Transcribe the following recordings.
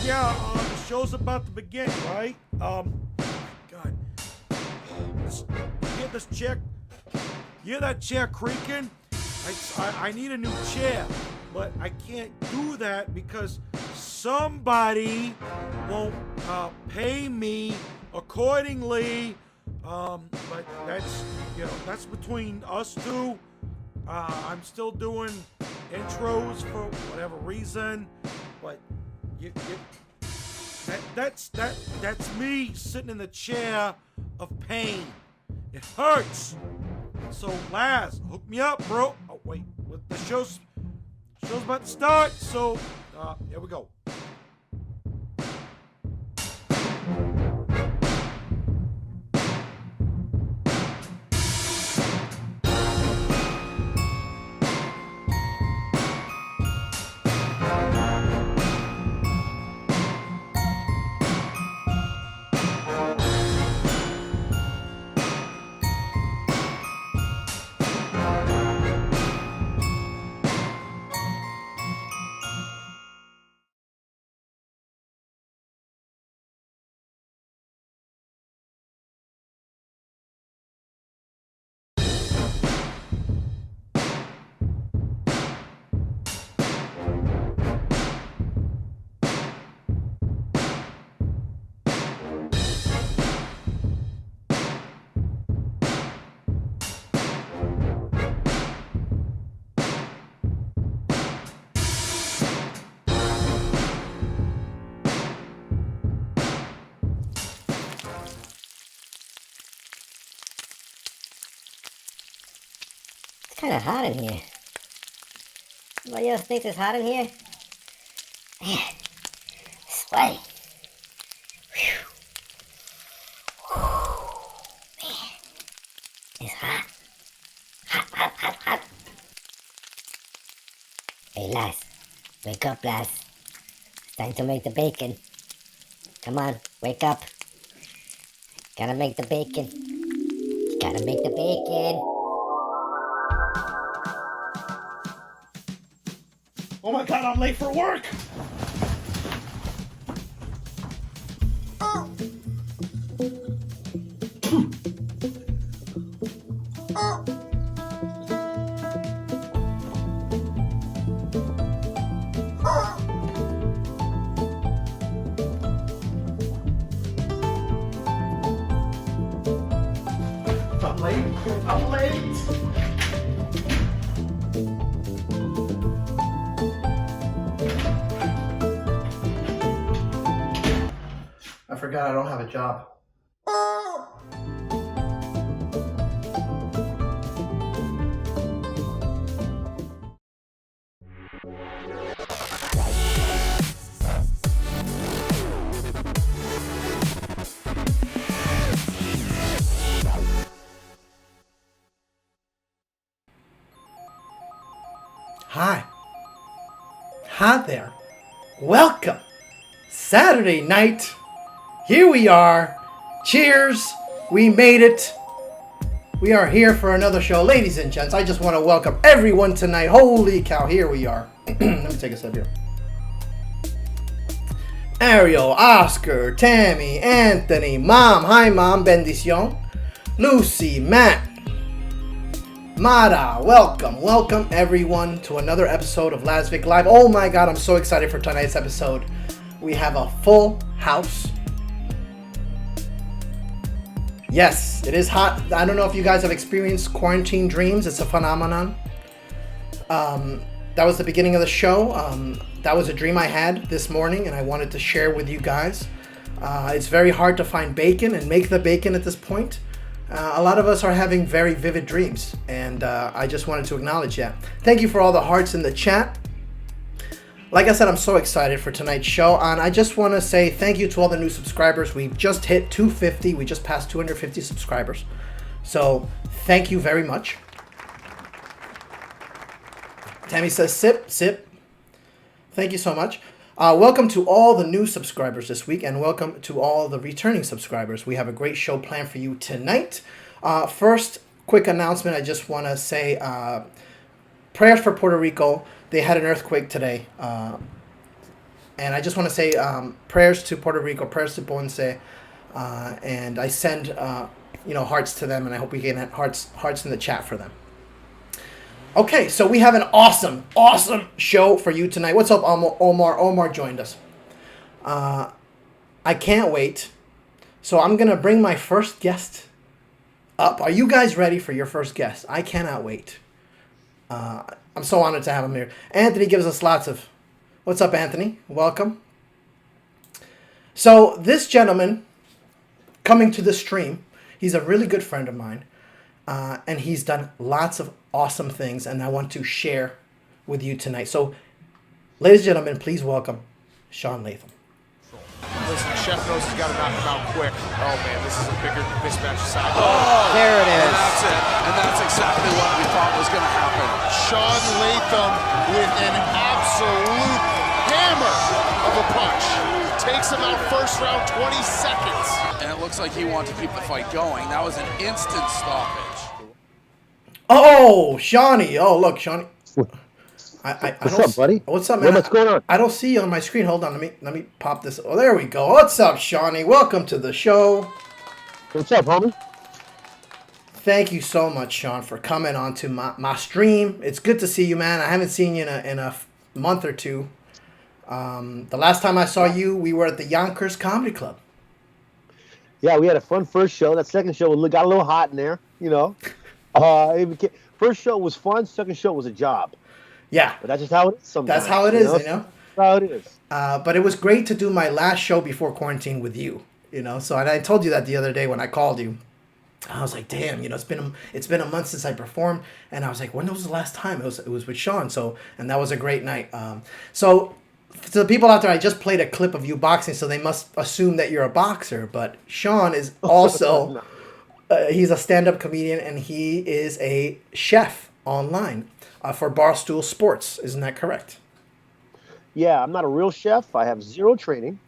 The show's about to begin, right? God. Hear this chair? Hear that chair creaking? I need a new chair, but I can't do that because somebody won't pay me accordingly. But that's between us two. I'm still doing intros for whatever reason, but that's me sitting in the chair of pain. It hurts. So Laz, hook me up, bro. Oh wait, the show's about to start. So here we go. It's kind of hot in here. Anybody else think it's hot in here? Man, sweaty. Whew. Man, it's hot. Hot. Hey, Lass, wake up, Lass. It's time to make the bacon. Come on, wake up. Gotta make the bacon. Gotta make the bacon. Oh my God, I'm late for work. I'm late. I forgot I don't have a job. Hi there. Welcome. Saturday night. Here we are. Cheers. We made it. We are here for another show. Ladies and gents, I just want to welcome everyone tonight. Holy cow, here we are. Let me take a sip here. Ariel, Oscar, Tammy, Anthony, Mom. Hi, Mom. Bendición. Lucy, Matt, Mara, welcome everyone to another episode of Lasvik Live. Oh my God, I'm so excited for tonight's episode. We have a full house. Yes, it is hot. I don't know if you guys have experienced quarantine dreams. It's a phenomenon. That was the beginning of the show. That was a dream I had this morning and I wanted to share with you guys. It's very hard to find bacon and make the bacon at this point. A lot of us are having very vivid dreams, and I just wanted to acknowledge that. Thank you for all the hearts in the chat. Like I said, I'm so excited for tonight's show, and I just want to say thank you to all the new subscribers. We've just hit 250. We just passed 250 subscribers. So thank you very much. Tammy says, sip. Thank you so much. Welcome to all the new subscribers this week, and welcome to all the returning subscribers. We have a great show planned for you tonight. First, quick announcement. I just want to say prayers for Puerto Rico. They had an earthquake today. And I just want to say prayers to Puerto Rico, prayers to Ponce, and I send hearts to them, and I hope we get hearts in the chat for them. Okay, so we have an awesome show for you tonight. What's up, Omar? Omar joined us. I can't wait. So I'm gonna bring my first guest up. Are you guys ready for your first guest? I cannot wait. I'm so honored to have him here. Anthony gives us lots of... What's up, Anthony? Welcome. So this gentleman coming to the stream, he's a really good friend of mine, and he's done lots of awesome things, and I want to share with you tonight. So, ladies and gentlemen, please welcome Shaun Latham. Listen, Chef knows he's got to knock him out quick. Oh, man, this is a bigger mismatch side. Oh, There it is. and that's it. And that's exactly what we thought was going to happen. Shaun Latham with an absolute hammer of a punch. Takes him out first round, 20 seconds. And it looks like he wanted to keep the fight going. That was an instant stoppage. Oh, Shawnee. Oh, look, Shawnee. What's up, buddy? What's up, man? What's going on? I don't see you on my screen. Hold on. Let me pop this. Oh, there we go. What's up, Shawnee? Welcome to the show. What's up, homie? Thank you so much, Shaun, for coming on to my stream. It's good to see you, man. I haven't seen you in a month or two. The last time I saw you, we were at the Yonkers Comedy Club. Yeah, we had a fun first show. That second show got a little hot in there, you know. First show was fun. Second show was a job. Yeah. But that's just how it is sometimes. That's how it is, you know? That's how it is. But it was great to do my last show before quarantine with you, you know. So I told you that the other day when I called you. I was like, damn, you know, it's been a month since I performed, and I was like, when was the last time? It was with Shaun. So, and that was a great night. So to the people out there, I just played a clip of you boxing, so they must assume that you're a boxer. But Shaun is also he's a stand-up comedian, and he is a chef online for Barstool Sports. Isn't that correct? Yeah, I'm not a real chef. I have zero training.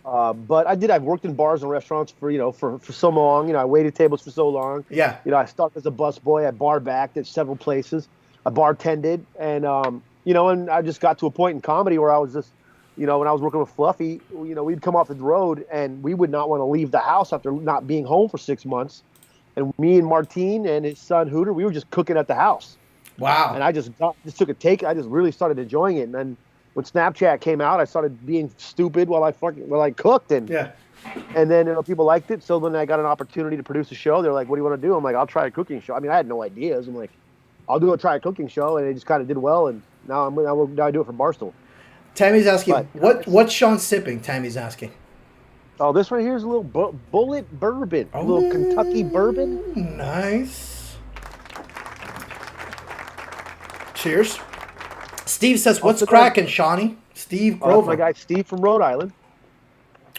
But I've worked in bars and restaurants for so long. You know, I waited tables for so long. Yeah. You know, I started as a busboy. I bar backed at several places. I bartended, and and I just got to a point in comedy where I was just, when I was working with Fluffy, we'd come off the road and we would not want to leave the house after not being home for 6 months. And me and Martine and his son Hooter, we were just cooking at the house. Wow. And I just took a take. I just really started enjoying it. And then when Snapchat came out, I started being stupid while I cooked, and then people liked it. So when I got an opportunity to produce a show, they're like, "What do you want to do?" I'm like, "I'll try a cooking show." I mean, I had no ideas. I'm like, "I'll try a cooking show," and it just kind of did well. And now I do it for Barstool. Tammy's asking, what's Shaun sipping? Tammy's asking. Oh, this right here is a little Bullet bourbon, a little Kentucky bourbon. Nice. Cheers. Steve says, "What's cracking, Shawnee?" Steve Grover. That's my guy Steve from Rhode Island.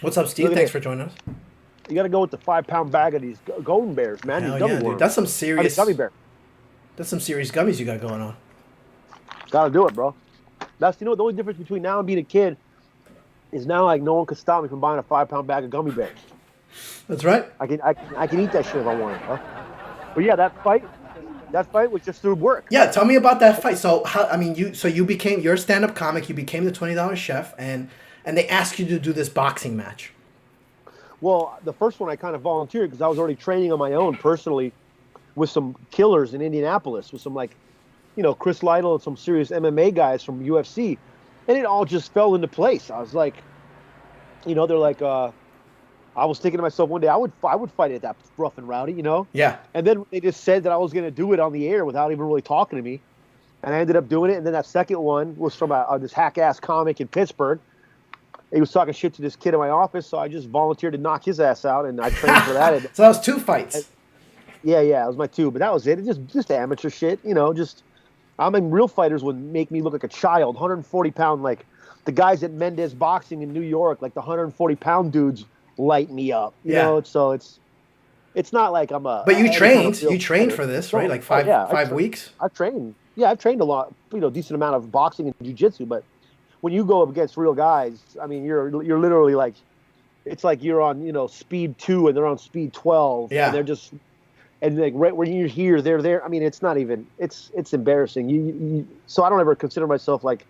What's up, Steve? Thanks for joining us. You got to go with the 5-pound bag of these golden bears, man. Hell These gummy yeah, dude. worms. That's some serious gummy bear. That's some serious gummies you got going on. Gotta do it, bro. That's the only difference between now and being a kid is now like no one could stop me from buying a 5-pound bag of gummy bears. That's right. I can eat that shit if I want, bro. But yeah, that fight was just through work. Yeah, tell me about that fight. So you're a stand-up comic. You became the $20 chef, and they asked you to do this boxing match. Well, the first one I kind of volunteered because I was already training on my own personally with some killers in Indianapolis with some Chris Lytle and some serious MMA guys from UFC, and it all just fell into place. I was like, they're like, I was thinking to myself one day I would fight it that rough and rowdy, Yeah. And then they just said that I was going to do it on the air without even really talking to me, and I ended up doing it. And then that second one was from this hack-ass comic in Pittsburgh. He was talking shit to this kid in my office, so I just volunteered to knock his ass out, and I trained for that. So that was 2 fights. Yeah, it was my 2, but that was it. It's just amateur shit, real fighters would make me look like a child, 140-pound, like the guys at Mendez Boxing in New York, like the 140-pound dudes light me up, you know. So it's not like I'm a. But you trained for this, right? Like 5 weeks. I've trained a lot, decent amount of boxing and jiu-jitsu, but when you go up against real guys, I mean, you're literally like, it's like you're on speed 2 and they're on speed 12, and they're just. And like right when you're here, they're there. I mean, it's not even. It's embarrassing. So I don't ever consider myself like.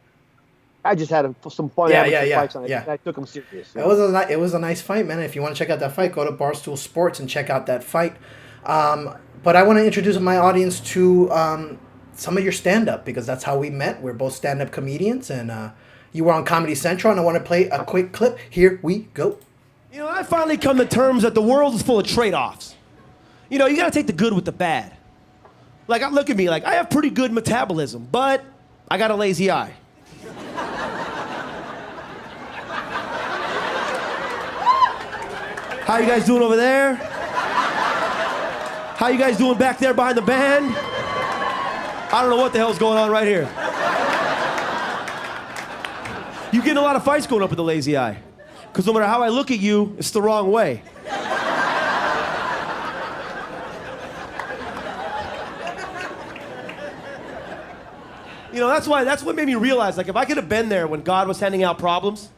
I just had some fun fights, and I took them serious. It was a nice fight, man. If you want to check out that fight, go to Barstool Sports and check out that fight. But I want to introduce my audience to some of your stand-up, because that's how we met. We're both stand-up comedians, and you were on Comedy Central, and I want to play a quick clip. Here we go. You know, I finally come to terms that the world is full of trade-offs. You know, you got to take the good with the bad. Like, look at me, like, I have pretty good metabolism, but I got a lazy eye. How you guys doing over there? How you guys doing back there behind the band? I don't know what the hell's going on right here. You getting a lot of fights going up with the lazy eye. Because no matter how I look at you, it's the wrong way. You know, that's what made me realize, like, if I could have been there when God was handing out problems,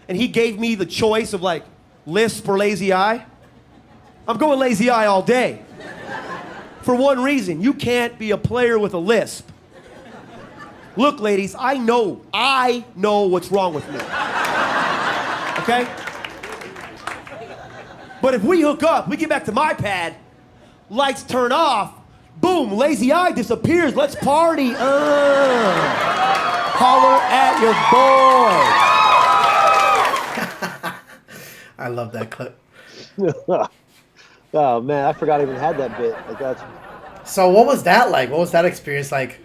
and he gave me the choice of, like, lisp or lazy eye, I'm going lazy eye all day. For one reason, you can't be a player with a lisp. Look, ladies, I know what's wrong with me. Okay? But if we hook up, we get back to my pad, lights turn off, boom, lazy eye disappears, let's party. Holler at your boy. I love that clip. Oh man, I forgot I even had that bit. Like that's. So what was that like? What was that experience like?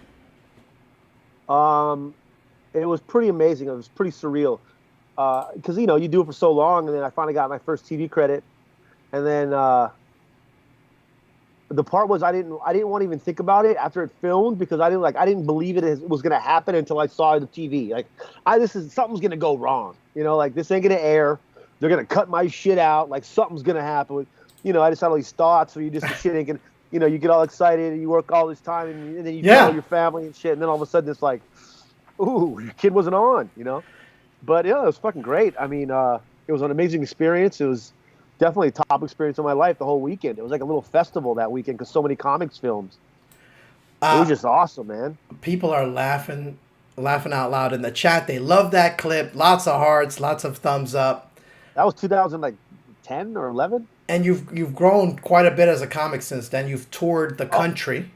It was pretty amazing. It was pretty surreal. Because you know you do it for so long, and then I finally got my first TV credit, and then the part was I didn't want to even think about it after it filmed, because I didn't believe it was gonna happen until I saw the TV. Like something's gonna go wrong. You know, like this ain't gonna air. They're gonna cut my shit out. Like something's gonna happen. You know, I just had all these thoughts where you just shit ain't gonna. You know, you get all excited and you work all this time, and then you tell your family and shit, and then all of a sudden it's like, ooh, your kid wasn't on. You know. But yeah, it was fucking great. I mean, it was an amazing experience. It was definitely a top experience of my life the whole weekend. It was like a little festival that weekend because so many comics films. It was just awesome, man. People are laughing out loud in the chat. They love that clip. Lots of hearts, lots of thumbs up. That was 2010 or 11. And you've grown quite a bit as a comic since then. You've toured the country.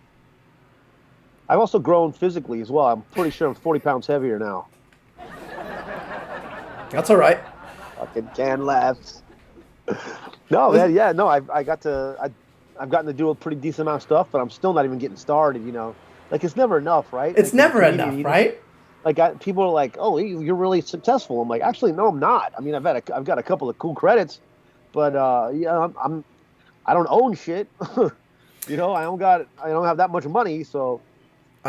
I've also grown physically as well. I'm pretty sure I'm 40 pounds heavier now. That's all right. Fucking canned laughs. No, man, yeah, no. I've gotten to do a pretty decent amount of stuff, but I'm still not even getting started. You know, like it's never enough, right? It's never enough, right? Like people are like, "Oh, you're really successful." I'm like, actually, no, I'm not. I mean, I've got a couple of cool credits, but yeah, I don't own shit. You know, I don't have that much money, so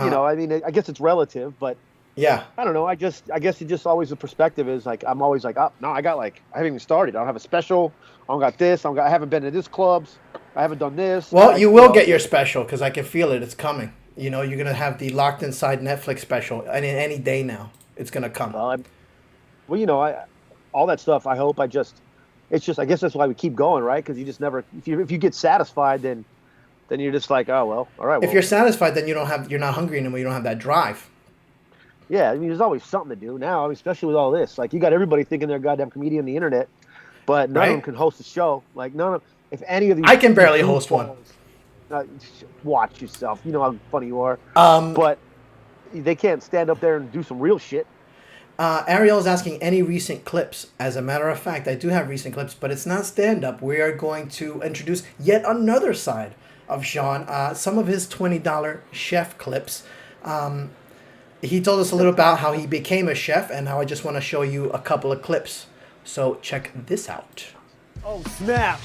you know, I mean, I guess it's relative, but. Yeah. I don't know. I guess it just always the perspective is like I'm always like, oh no, I haven't even started. I don't have a special. I don't got this. I haven't been to this clubs. I haven't done this. Well, you will get your special because I can feel it. It's coming. You know, you're gonna have the Locked Inside Netflix special, and in any day now, it's gonna come. Well, you know, all that stuff. I hope. I guess that's why we keep going, right? Because you just never. If you get satisfied, then you're just like, oh well, all right. Well, if you're satisfied, then you're not hungry anymore. You don't have that drive. Yeah, I mean, there's always something to do now, I mean, especially with all this. Like, you got everybody thinking they're a goddamn comedian on the internet, but none of them can host a show. Like, if any of these... I can barely host one. Watch yourself. You know how funny you are. But they can't stand up there and do some real shit. Ariel is asking any recent clips. As a matter of fact, I do have recent clips, but it's not stand-up. We are going to introduce yet another side of Shaun, some of his $20 chef clips. He told us a little about how he became a chef, and now I just want to show you a couple of clips. So check this out. Oh, snap.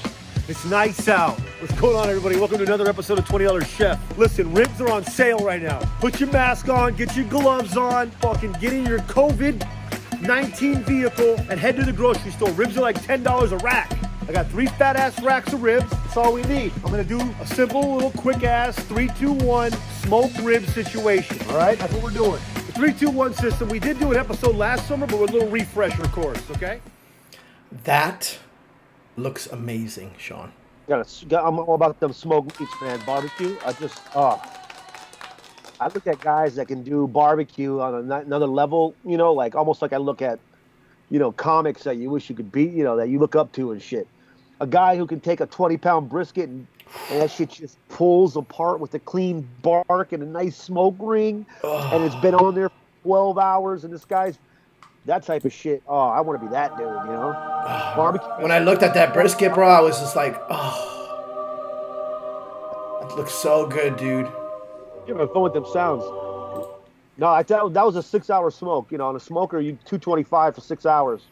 It's nice out. What's going on, everybody? Welcome to another episode of $20 Chef. Listen, ribs are on sale right now. Put your mask on, get your gloves on, fucking get in your COVID-19 vehicle, and head to the grocery store. Ribs are like $10 a rack. I got 3 fat-ass racks of ribs. That's all we need. I'm going to do a simple little quick-ass 3-2-1 smoked rib situation, all right? That's what we're doing. The 3-2-1 system. We did do an episode last summer, but with a little refresher course, okay? That looks amazing, Shaun. I'm all about them smoked meats, man. Barbecue. I look at guys that can do barbecue on another level, like almost like I look at, comics that you wish you could beat, that you look up to and shit. A guy who can take a 20-pound brisket and that shit just pulls apart with a clean bark and a nice smoke ring, and it's been on there for 12 hours, and this guy's that type of shit. Oh, I want to be that dude. Barbecue. When I looked at that brisket, bro, I was just like, oh, it looks so good, dude. You're having fun with them sounds. No, I tell that was a 6-hour smoke. On a smoker, you 225 for 6 hours.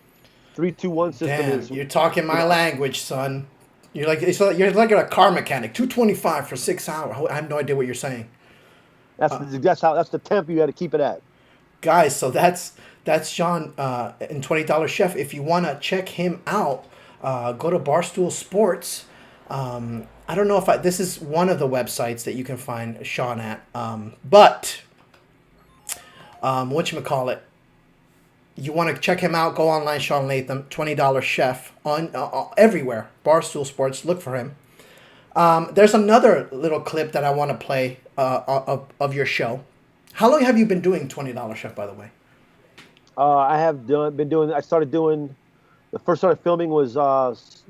3-2-1 system Damn, is. you're talking my language, son. You're like a car mechanic. 225 for 6 hours. I have no idea what you're saying. That's the temp you got to keep it at. Guys, so that's Shaun in $20 Chef. If you want to check him out, go to Barstool Sports. I don't know if this is one of the websites that you can find Shaun at. But whatchamacallit, you want to check him out, go online, Shaun Latham, $20 Chef on everywhere. Barstool Sports, look for him. There's another little clip that I want to play of your show. How long have you been doing $20 Chef, by the way? I started doing. The first started filming was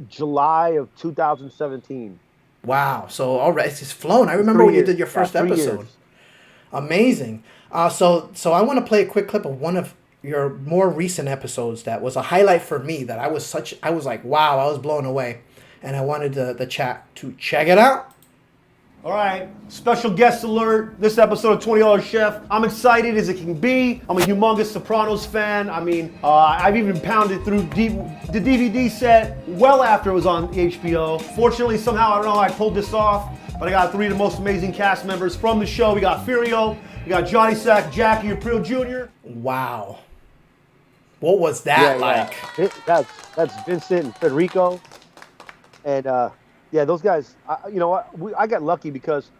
July of 2017. Wow! So already it's flown. I remember when you did your first episode. Years. Amazing. So I want to play a quick clip of one of your more recent episodes that was a highlight for me. That I was like, wow, I was blown away, and I wanted the chat to check it out. All right, special guest alert. This episode of $20 Chef. I'm excited as it can be. I'm a humongous Sopranos fan. I mean, I've even pounded through the DVD set well after it was on HBO. Fortunately, somehow, I don't know how I pulled this off, but I got 3 of the most amazing cast members from the show. We got Furio, we got Johnny Sack, Jackie Aprile Jr. Wow. What was that like? Yeah. That's Vincent and Federico. And yeah, those guys, I got lucky because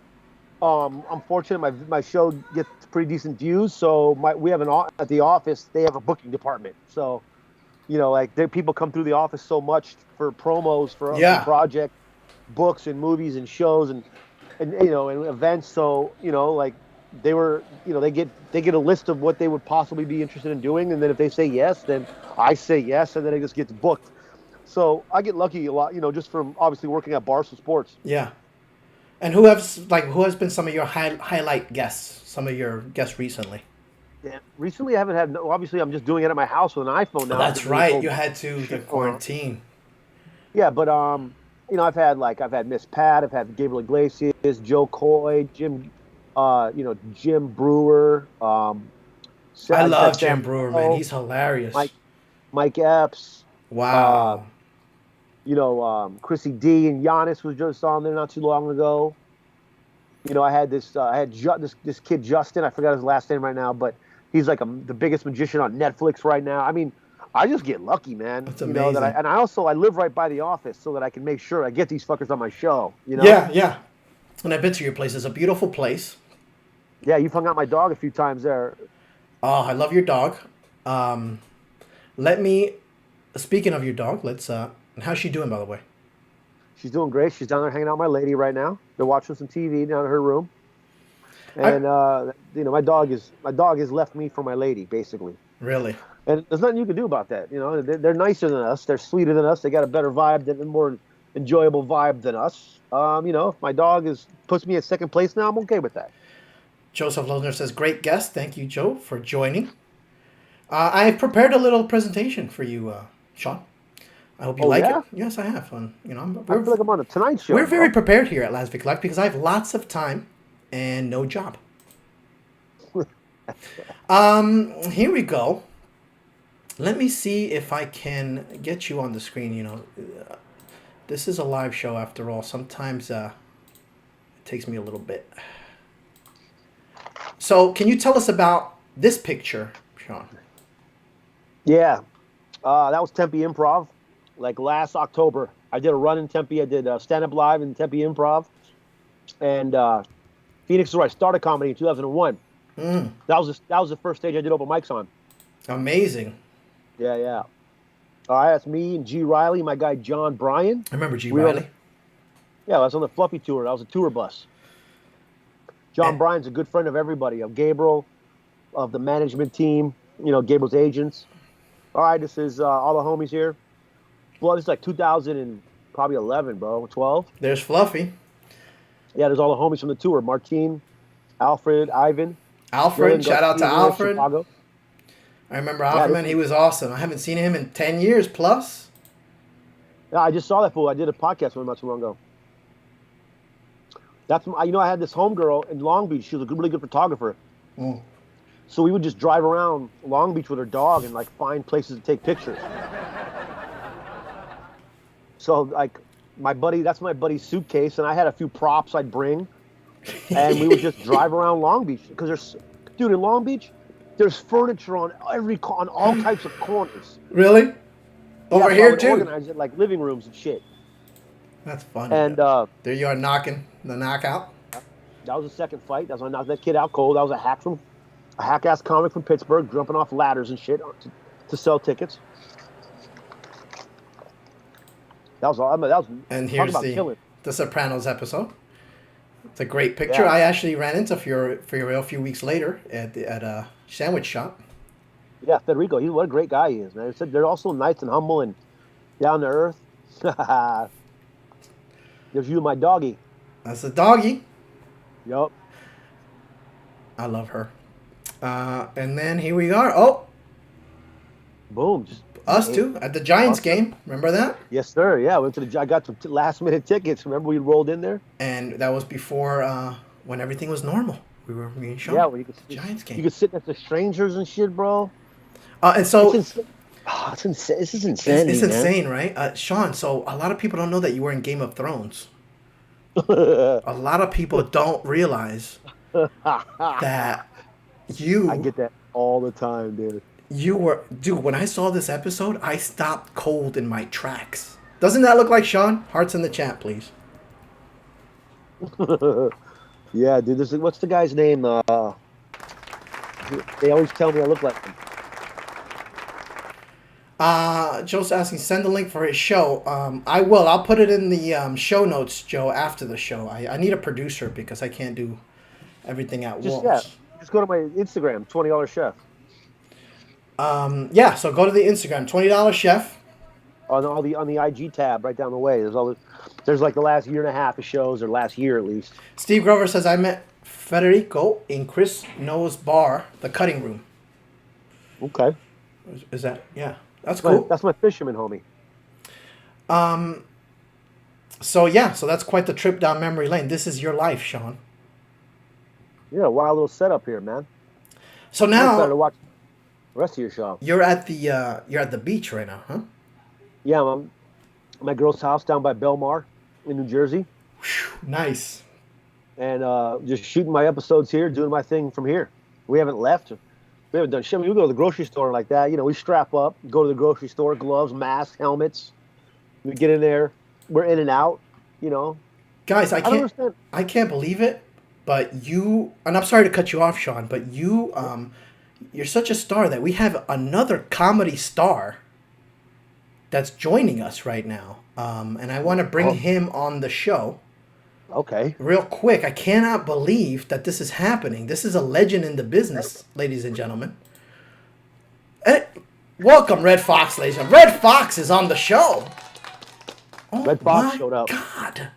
I'm fortunate my show gets pretty decent views. So we have at the office, they have a booking department. So, people come through the office so much for promos, for project books and movies and shows and events. So, they get a list of what they would possibly be interested in doing. And then if they say yes, then I say yes. And then it just gets booked. So I get lucky a lot, just from obviously working at Barstool Sports. Yeah. And who has been some of your highlight guests, some of your guests recently? Yeah, recently I haven't had. Obviously, I'm just doing it at my house with an iPhone now. That's right. You had to quarantine. Yeah, but I've had Miss Pat, I've had Gabriel Iglesias, Joe Coy, Jim Brewer. I love Jim Brewer, man. He's hilarious. Mike Epps. Wow. Chrissy D and Giannis was just on there not too long ago. I had this kid Justin. I forgot his last name right now, but he's like the biggest magician on Netflix right now. I mean, I just get lucky, man. That's amazing. I live right by the office so that I can make sure I get these fuckers on my show. Yeah. And I've been to your place. It's a beautiful place. Yeah, you've hung out my dog a few times there. Oh, I love your dog. Speaking of your dog, how's she doing, by the way? She's doing great. She's down there hanging out with my lady right now. They're watching some TV down in her room. And my dog has left me for my lady, basically. Really? And there's nothing you can do about that. They're nicer than us. They're sweeter than us. They got a better vibe, a more enjoyable vibe than us. If my dog puts me at second place now, I'm okay with that. Joseph Losner says, great guest. Thank you, Joe, for joining. I've prepared a little presentation for you, Shaun. I hope you like it. Yes, I have. I feel like I'm on the Tonight Show. We're very prepared here at Las Vegas Live because I have lots of time and no job. Here we go. Let me see if I can get you on the screen. This is a live show after all. Sometimes it takes me a little bit. So, can you tell us about this picture, Shaun? Yeah, that was Tempe Improv. Like last October, I did a run in Tempe. I did stand-up live in Tempe Improv, and Phoenix is where I started comedy in 2001. That was the first stage I did open mics on. Amazing. Yeah. All right, that's me and G. Riley, my guy John Bryan. I remember G. Riley. I was on the Fluffy tour. That was a tour bus. John Bryan's a good friend of everybody, of Gabriel, of the management team, Gabriel's agents. All right, this is all the homies here. Well, it's like 2000 and probably 11, bro, 12. There's Fluffy. Yeah, there's all the homies from the tour. Martine, Alfred, Ivan. Alfred, shout out to Alfred. Chicago. I remember Alfred, man. He was awesome. I haven't seen him in 10 years plus. Yeah, I just saw that fool. I did a podcast with him not too long ago. I had this homegirl in Long Beach. She was a really good photographer. Mm. So we would just drive around Long Beach with her dog and like find places to take pictures. So like that's my buddy's suitcase, and I had a few props I'd bring, and we would just drive around Long Beach because in Long Beach, there's furniture on all types of corners. Really? Over here too. Organize it like living rooms and shit. That's funny. And there you are knocking the knockout. That was the second fight. That's when I knocked that kid out cold. That was a hack-ass comic from Pittsburgh, jumping off ladders and shit to sell tickets. That was all. And here's the Sopranos episode. It's a great picture. Yeah. I actually ran into Fiorello a few weeks later at a sandwich shop. Yeah, Federico. What a great guy he is, man. He said they're also nice and humble and down to earth. There's you, my doggy. That's the doggy. Yup. I love her. And then here we are. Oh, boom! Just us two at the Giants game. Remember that? Yes, sir. Yeah, I got some last-minute tickets. Remember we rolled in there? And that was before when everything was normal. We were being shown. Yeah, well, you could Giants game. You could sit next to strangers and shit, bro. And so it's insane. This is insane. It's insane, right? Shaun, so a lot of people don't know that you were in Game of Thrones. A lot of people don't realize that I get that all the time, dude. When I saw this episode, I stopped cold in my tracks. Doesn't that look like Shaun? Hearts in the chat, please. Yeah, dude. What's the guy's name? They always tell me I look like him. Joe's asking, send the link for his show. I will. I'll put it in the show notes, Joe, after the show. I need a producer because I can't do everything at once. Yeah, just go to my Instagram, $20 Chef. Yeah, so go to the Instagram, $20 Chef. On the IG tab right down the way. There's like the last year and a half of shows, or last year at least. Steve Grover says, I met Federico in Chris Noah's bar, the Cutting Room. Okay. Is that, yeah. That's cool. That's my fisherman homie. So that's quite the trip down memory lane. This is your life, Shaun. Yeah, wild little setup here, man. So I'm excited to now watch the rest of your show. you're at the beach right now, huh? Yeah, I'm at my girl's house down by Belmar in New Jersey. Nice. And just shooting my episodes here, doing my thing from here. We haven't left. We haven't done shit. I mean, we go to the grocery store like that. We strap up, go to the grocery store, gloves, masks, helmets. We get in there. We're in and out, Guys, I don't understand. I can't believe it, but you, and I'm sorry to cut you off, Shaun, but you're such a star that we have another comedy star that's joining us right now. And I want to bring him on the show. Okay. Real quick, I cannot believe that this is happening. This is a legend in the business, ladies and gentlemen. Welcome, Red Fox, ladies and gentlemen. Red Fox is on the show. Oh, Red Fox showed up. God.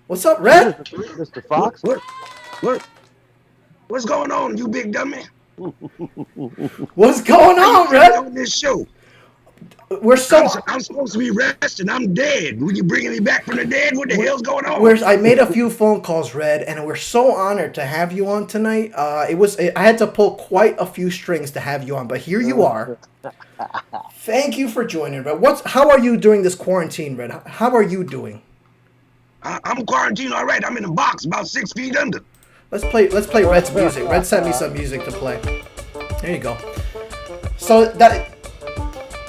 What's up, Red? Mr. Fox? What's going on, you big dummy? What's going on, Red? On this show. I'm supposed to be resting. I'm dead. Were you bringing me back from the dead? What the hell's going on? I made a few phone calls, Red, and we're so honored to have you on tonight. I had to pull quite a few strings to have you on, but here you are. Thank you for joining, Red. How are you during this quarantine, Red? How are you doing? I'm quarantined, all right. I'm in a box about 6 feet under. Let's play Red's music. Red sent me some music to play. There you go. So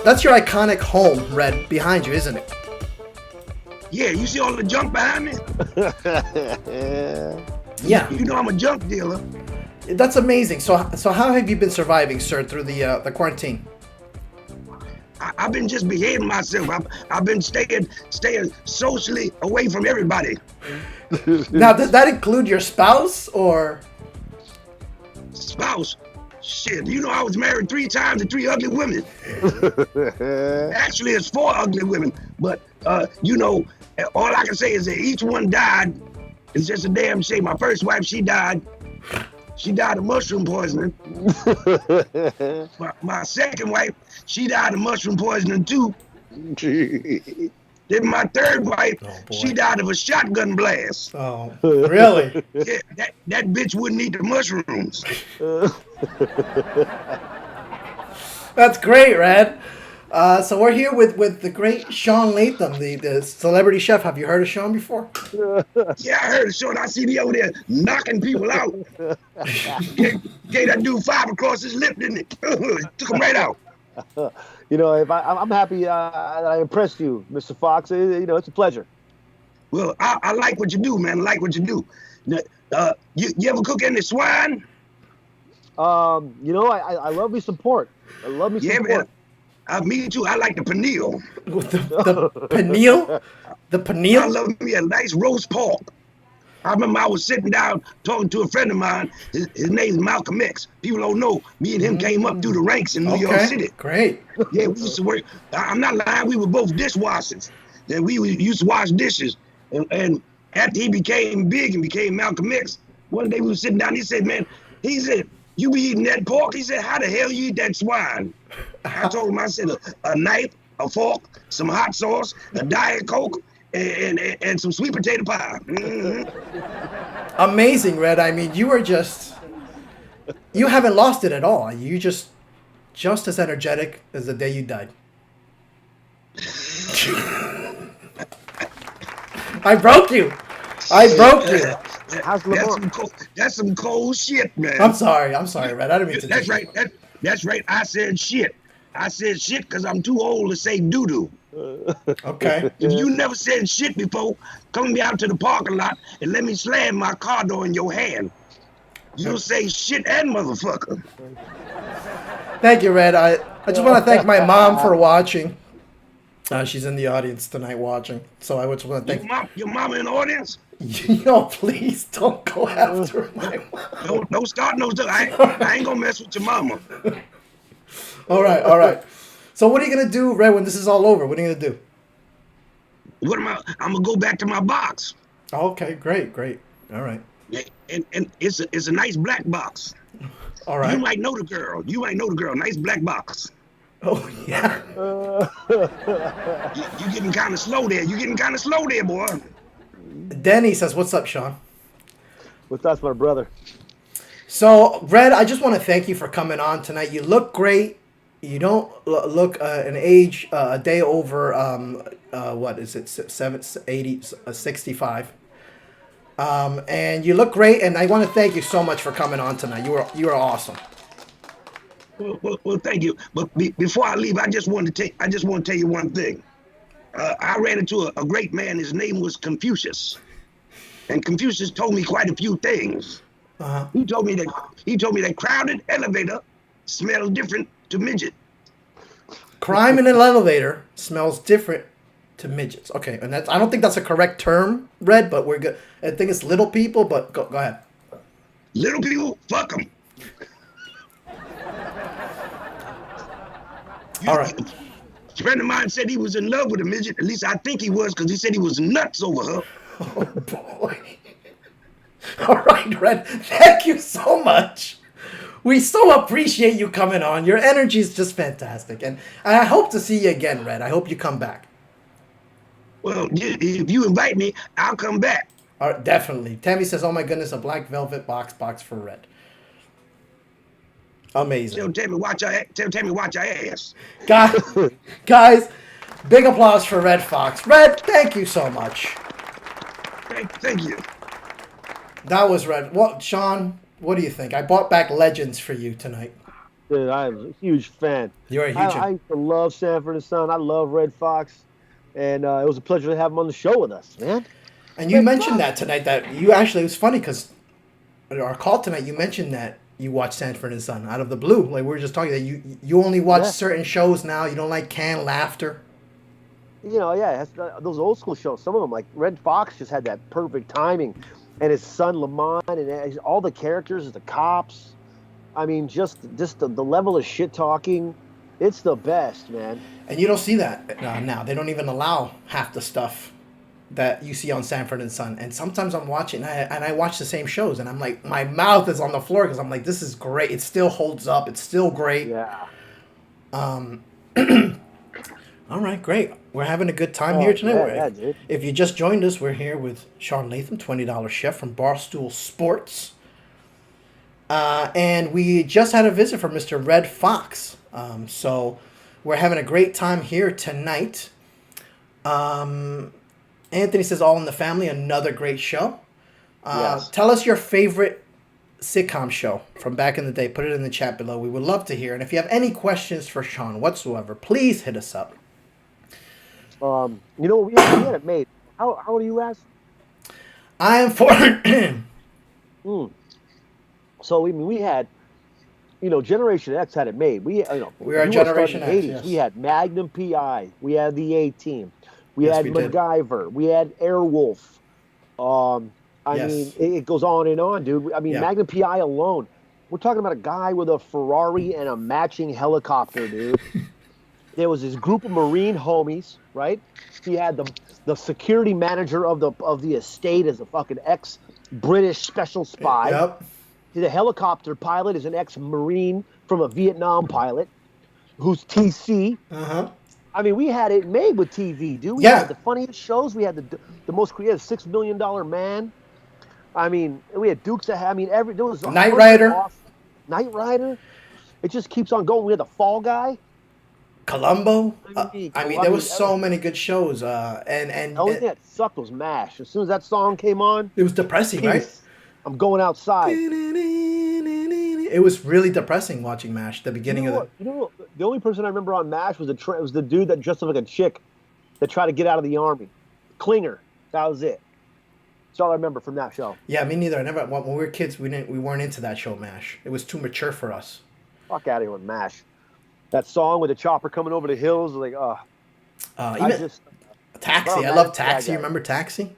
that's your iconic home, Red, behind you, isn't it? Yeah, you see all the junk behind me? Yeah. You know I'm a junk dealer. That's amazing. So how have you been surviving, sir, through the quarantine? I've been just behaving myself. I've been staying socially away from everybody. Now, does that include your spouse or? Spouse, shit. You know I was married 3 times to 3 ugly women. Actually, it's 4 ugly women. But you know, all I can say is that each one died. It's just a damn shame. My first wife, she died. She died of mushroom poisoning. My second wife, she died of mushroom poisoning too. Then my third wife, she died of a shotgun blast. Oh, really? Yeah, that bitch wouldn't eat the mushrooms. That's great, Red. So we're here with the great Shaun Latham, the celebrity chef. Have you heard of Shaun before? Yeah, I heard of Shaun. I see me over there knocking people out. Gave that dude 5 across his lip, didn't it? Took him right out. You know, if I'm happy that I impressed you, Mr. Fox. You know, it's a pleasure. Well, I like what you do, man. I like what you do. You ever cook any swine? You know, I love me some pork. I love me some pork. Me too. I like the pineal. The pineal? The pineal? I love me a nice roast pork. I remember I was sitting down talking to a friend of mine. His name is Malcolm X. People don't know. Me and him came up through the ranks in New York City. Great. Yeah, we used to work. I'm not lying. We were both dishwashers. And we used to wash dishes. And after he became big and became Malcolm X, one day we were sitting down. He said, man, you be eating that pork? He said, how the hell you eat that swine? I told him, I said, a knife, a fork, some hot sauce, a Diet Coke, and some sweet potato pie. Mm-hmm. Amazing, Red. I mean, you haven't lost it at all. You just as energetic as the day you died. I broke you. How's That's some cold shit, man. I'm sorry, Red. I didn't mean to. That's right. That's right. I said shit. I said shit because I'm too old to say doo-doo. Okay. If you never said shit before, come me out to the parking lot and let me slam my car door in your hand. You'll say shit and motherfucker. Thank you, Red. I just want to thank my mom for watching. She's in the audience tonight watching. So I just want to thank your mom in the audience? Yo, please don't go after my mom. Don't start no stuff. I ain't gonna mess with your mama. All right. So what are you gonna do, Red, when this is all over? What are you gonna do? I'm gonna go back to my box. Okay, great. All right. And it's a nice black box. All right. You might know the girl. Nice black box. Oh yeah. You getting kind of slow there. Boy. Denny says, "What's up, Shaun?" What's up, my brother? So, Red, I just want to thank you for coming on tonight. You look great. You don't look an age a day over what is it, 65. And you look great, and I want to thank you so much for coming on tonight. You are awesome. Well, thank you. But before I leave, I just want to tell you one thing. I ran into a great man. His name was Confucius, and Confucius told me quite a few things. Uh-huh. He told me that crowded elevator smells different to midget. Crime in an elevator smells different to midgets. Okay, and I don't think that's a correct term, Red, but we're good. I think it's little people, but go ahead. Little people, fuck them. All right. A friend of mine said he was in love with a midget. At least I think he was, because he said he was nuts over her. Oh, boy. All right, Red. Thank you so much. We so appreciate you coming on. Your energy is just fantastic. And I hope to see you again, Red. I hope you come back. Well, if you invite me, I'll come back. All right, definitely. Tammy says, oh, my goodness, a black velvet box for Red. Amazing. Tell Tammy watch your ass. Guys, big applause for Red Fox. Red, thank you so much. Thank you. That was Red. Shaun, what do you think? I brought back legends for you tonight. Dude, I'm a huge fan. You're a huge fan. I used to love Sanford and Son. I love Red Fox. And it was a pleasure to have him on the show with us, man. And you mentioned that tonight, that you actually, it was funny because our call tonight, you mentioned that you watch Sanford and Son out of the blue? Like we were just talking that you only watch certain shows now. You don't like canned laughter. Yeah, those old school shows. Some of them, like Red Fox, just had that perfect timing, and his son Lamont, and all the characters, the cops. I mean, just the level of shit talking, it's the best, man. And you don't see that now. They don't even allow half the stuff that you see on Sanford and Son. And sometimes I'm watching, and I watch the same shows, and I'm like, my mouth is on the floor because I'm like, this is great. It still holds up. It's still great. Yeah. All right, great. We're having a good time here tonight. Yeah, dude. If you just joined us, we're here with Shaun Latham, $20 chef from Barstool Sports. And we just had a visit from Mr. Red Fox. So we're having a great time here tonight. Anthony says All in the Family, another great show. Yes. Tell us your favorite sitcom show from back in the day. Put it in the chat below. We would love to hear. And if you have any questions for Shaun whatsoever, please hit us up. We had it made. How old are you, Laz? I am for. So we had, Generation X had it made. We are Generation X. Yes. We had Magnum PI. We had the A-Team. We had MacGyver. Did. We had Airwolf. I Yes. mean, it goes on and on, dude. I mean, Yeah. Magnum PI alone. We're talking about a guy with a Ferrari and a matching helicopter, dude. There was this group of Marine homies, right? He had the security manager of the estate as a fucking ex-British special spy. Yep. The helicopter pilot is an ex-Marine from a Vietnam pilot who's TC. Uh-huh. I mean, we had it made with TV, dude. We Yeah. had the funniest shows. We had the most creative $6 million man. I mean, we had Dukes of I mean, there was Knight Rider. Knight Rider. It just keeps on going. We had the Fall Guy. Columbo. I mean, there was so many good shows. And the only thing that sucked was MASH. As soon as that song came on, it was depressing, right? I'm going outside. It was really depressing watching MASH. The beginning of the only person I remember on MASH was the dude that dressed up like a chick that tried to get out of the army. Klinger. That was it. That's all I remember from that show. Yeah, me neither. When we were kids, we weren't into that show MASH. It was too mature for us. Fuck out of here with MASH. That song with the chopper coming over the hills, like, Even Taxi. I love Taxi. Remember Taxi?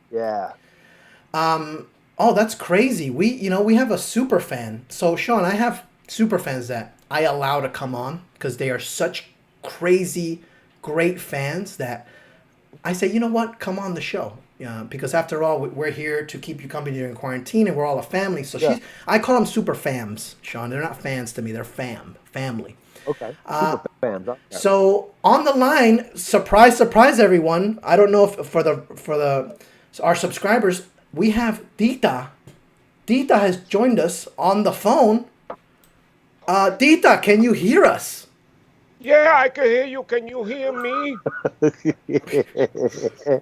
Yeah. Oh, that's crazy. We have a super fan. So Shaun, I have super fans that I allow to come on because they are such crazy, great fans that I say, you know what, come on the show. Because after all, we're here to keep you company during quarantine, and we're all a family. So I call them super fams, Shaun. They're not fans to me. They're family. Okay. Super fans. So on the line, surprise, everyone. I don't know if for our subscribers, we have Dita. Dita has joined us on the phone. Dita, can you hear us? Yeah, I can hear you. Can you hear me?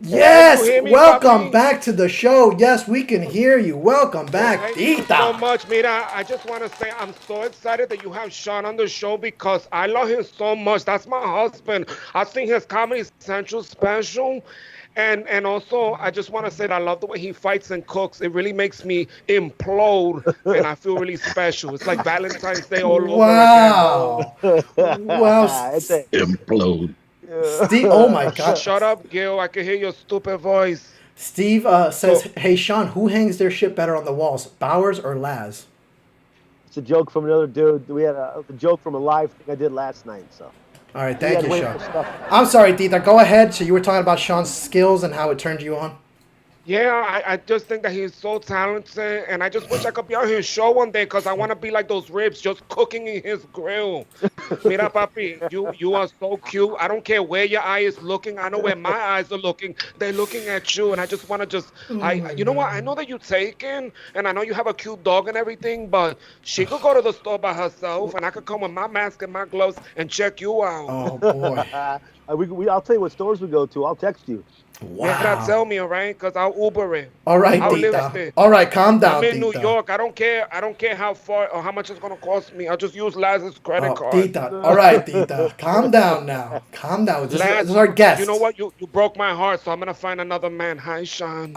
Yes. Can you hear me, Welcome papi? back to the show. Yes, we can hear you. Welcome back, Thank you Dita. so much, Mira. I just want to say I'm so excited that you have Shaun on the show because I love him so much. That's my husband. I've seen his Comedy Central special. And also, I just want to say that I love the way he fights and cooks. It really makes me implode, and I feel really special. It's like Valentine's Day all over again. Wow. Implode. Steve, oh my God. Shut up, Gil. I can hear your stupid voice. Steve says, hey, Shaun, who hangs their shit better on the walls, Bowers or Laz? It's a joke from another dude. We had a joke from a live thing I did last night, so. All right, thank you, Shaun. I'm sorry, Dita. Go ahead. So you were talking about Shaun's skills and how it turned you on? Yeah, I just think that he's so talented, and I just wish I could be on his show one day because I want to be like those ribs just cooking in his grill. Mira, papi, you are so cute. I don't care where your eye is looking. I know where my eyes are looking. They're looking at you, and I just want to you know what? I know that you're taken, and I know you have a cute dog and everything, but she could go to the store by herself, and I could come with my mask and my gloves and check you out. Oh, boy. I'll tell you what stores we go to. I'll text you. Wow. You cannot tell me, all right? Because I'll Uber it. All right, I'll Dita. lift it. All right, calm down, I'm in Dita. New York. I don't care how far or how much it's gonna cost me. I'll just use Laz's credit card. Dita. All right, Dita. Calm down now. Calm down. This is our guest. You know what? You broke my heart, so I'm gonna find another man. Hi, Shaun.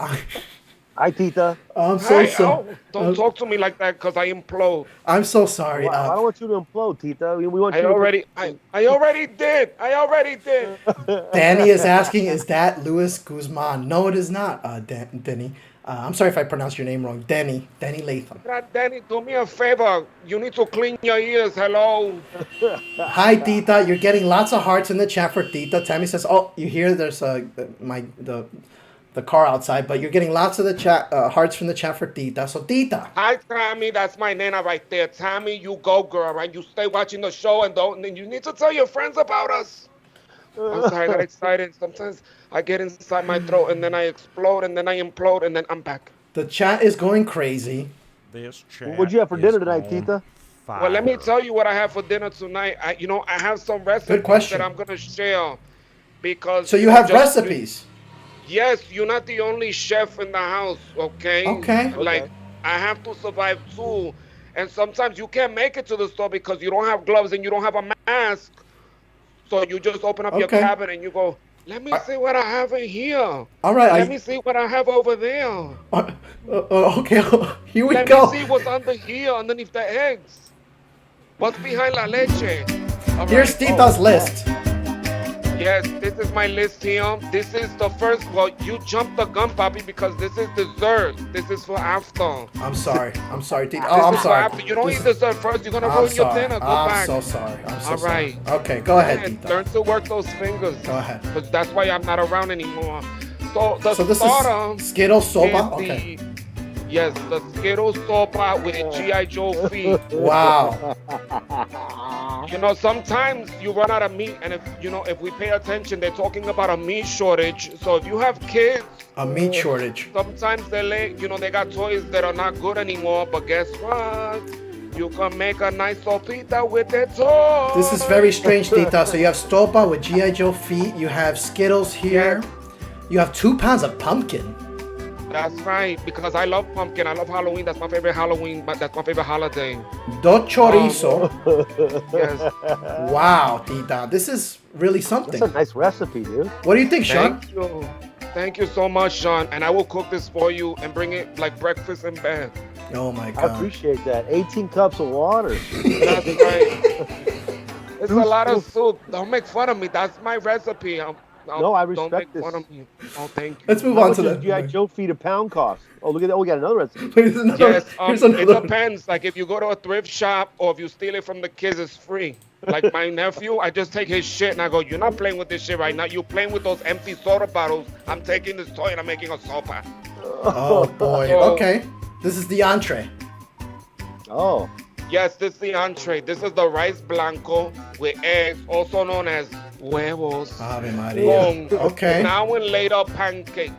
Hi, Tita. I'm so Hi, sorry. oh, don't talk to me like that because I implode. I'm so sorry. I don't want you to implode, Tita. We want I you already, I already did. I already did. to. Danny is asking, is that Luis Guzman? No, it is not, Denny. I'm sorry if I pronounced your name wrong. Danny Latham. Danny, do me a favor. You need to clean your ears. Hello. Hi, Tita. You're getting lots of hearts in the chat for Tita. Tammy says, "Oh, you hear? There's the car outside, but you're getting lots of the chat hearts from the chat for Tita. So, Tita, Hi, Tammy. That's my nana right there. Tammy, you go, girl. Right? You stay watching the show and don't. And you need to tell your friends about us. I'm sorry, I got excited. Sometimes I get inside my throat and then I explode and then I implode and then I'm back. the chat is going crazy. This chat What'd you have for dinner is tonight, on Tita? fire. Well, let me tell you what I have for dinner tonight. I have some recipes question. that I'm gonna share because. So you have recipes. Yes, you're not the only chef in the house, okay? Okay. Like, I have to survive too. And sometimes you can't make it to the store because you don't have gloves and you don't have a mask. So you just open up your Okay. cabinet and you go, let me see what I have in here. All right. Let me see what I have over there. Okay. Here we Let go. me see what's under here, underneath the eggs. What's behind la leche? All Here's right. Tita's list. Yes, this is my list here. This is the first. Well, you jumped the gun, Papi, because this is dessert. This is for after. I'm sorry, Tita. This Oh, I'm is for sorry. after. You don't eat dessert first. You're gonna I'm ruin your sorry. dinner. Go I'm back. so sorry. I'm so All sorry. right. Okay, go ahead, And Tita. learn to work those fingers. Go ahead. Because that's why I'm not around anymore. So the So this starter is Skittles sopa. is Okay. Yes, the Skittles sopa with G.I. Joe feet. Wow. You know, sometimes you run out of meat, and if we pay attention, they're talking about a meat shortage. So if you have kids, A meat shortage. sometimes they got toys that are not good anymore. But guess what? You can make a nice sopita with the toy. This is very strange, Tita. So you have Stopa with G.I. Joe feet. You have Skittles here. You have 2 pounds of pumpkin. That's right, because I love pumpkin. I love Halloween. That's my favorite Halloween, but that's my favorite holiday. Do chorizo. Yes. Wow, Tita. This is really something. That's a nice recipe, dude. What do you think, Sean? Thank you. Thank you so much, Sean. And I will cook this for you and bring it like breakfast in bed. Oh my I God. appreciate that. 18 cups of water. That's right. It's a lot of soup. Don't make fun of me. That's my recipe. No, I Don't respect make fun this. of me. Oh, thank you. Let's move How on much to does the. G.I. Joe feet a pound cost? Oh, look at that. Oh, we got another recipe. Here's another. Yes, here's it another. depends. Like if you go to a thrift shop or if you steal it from the kids, it's free. Like my nephew, I just take his shit and I go, you're not playing with this shit right now. You're playing with those empty soda bottles. I'm taking this toy and I'm making a sopa. Oh boy. So- Okay. This is the entree. Oh, Yes, this is the entree. This is the rice blanco with eggs, also known as huevos. Ave Maria. Con Okay. now and later pancakes.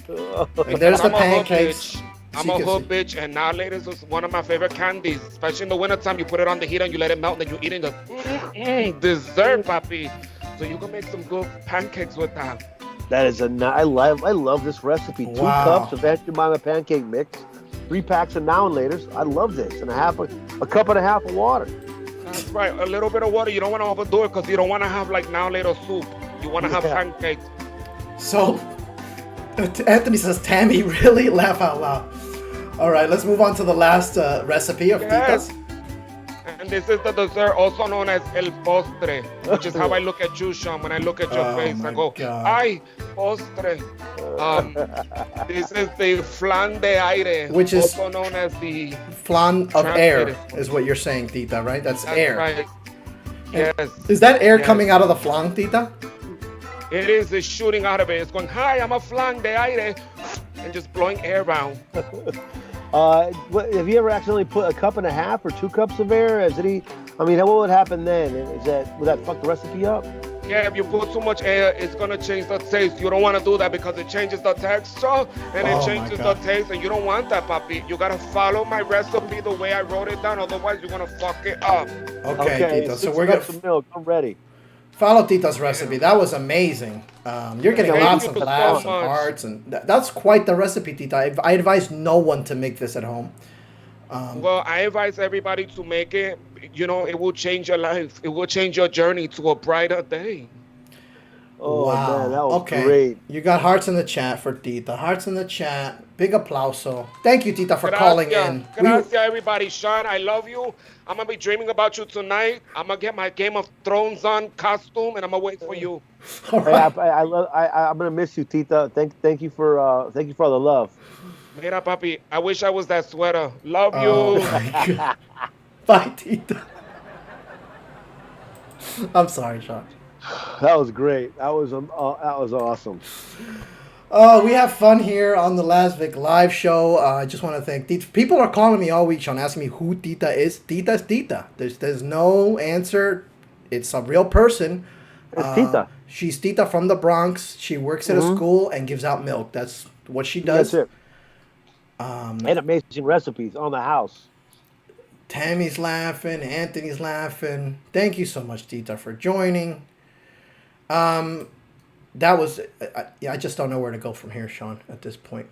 And there's the I'm a hood pancakes. bitch. I'm a hood bitch, and now later is one of my favorite candies. Especially in the wintertime, you put it on the heat and you let it melt, and then you eat it. Dessert, papi. So you can make some good pancakes with that. that is I love this recipe. Wow. 2 cups of Aunt Jemima pancake mix, 3 packs of Now and Laters. I love this, and a cup and a half of water. That's right. A little bit of water. You don't want to overdo it because you don't want to have like now later soup. You want to have pancakes. So, Anthony says, Tammy, really? Laugh out loud. All right, let's move on to the last recipe of Yes. Tita's. And this is the dessert also known as el postre, which is how I look at you, Sean. When I look at your Oh face, my I go, God. ay, postre. This is the flan de aire, Which is- also known as the Flan of air Translated. is what you're saying, Tita, right? That's That's air. right. Yes, Is that air Yes. coming out of the flan, Tita? it is. It's shooting out of it. It's going, hi, I'm a flan de aire, and just blowing air around. Have you ever accidentally put a cup and a half or 2 cups of air? What would happen then? Would that fuck the recipe up? Yeah, if you put too much air, it's gonna change the taste. You don't want to do that because it changes the texture and Oh it my changes the God. taste, and you don't want that, papi. You gotta follow my recipe the way I wrote it down, otherwise you're gonna fuck it up. Okay, Tita. So 6 we're cups gonna of milk. I'm ready. follow Tita's recipe. That was amazing. You're getting Thank lots you of so laughs and much. hearts, and that's quite the recipe, Tita. I advise no one to make this at home. Well, I advise everybody to make it. You know, it will change your life. It will change your journey to a brighter day. Oh Wow. man, that was Okay. great. You got hearts in the chat for Tita. Hearts in the chat. Big aplauso. Thank you, Tita, for calling in. Gracias, everybody. Shaun, I love you. I'm going to be dreaming about you tonight. I'm going to get my Game of Thrones on costume, and I'm going to wait for you. All Hey, right. I'm gonna miss you, Tita. Thank you for all the love. Mira, papi, I wish I was that sweater. Love Oh, you. my God. Bye, Tita. I'm sorry, Sean. That was great. That was awesome. Oh, we have fun here on the Las Vic live show. I just want to thank Tita. People are calling me all week, Sean, asking me who Tita is. Tita's Tita. There's no answer. It's a real person. It's Tita. She's Tita from the Bronx. She works at a school and gives out milk. That's what she does. That's it. And amazing recipes on the house. Tammy's laughing. Anthony's laughing. Thank you so much, Tita, for joining. That was, I just don't know where to go from here, Sean, at this point.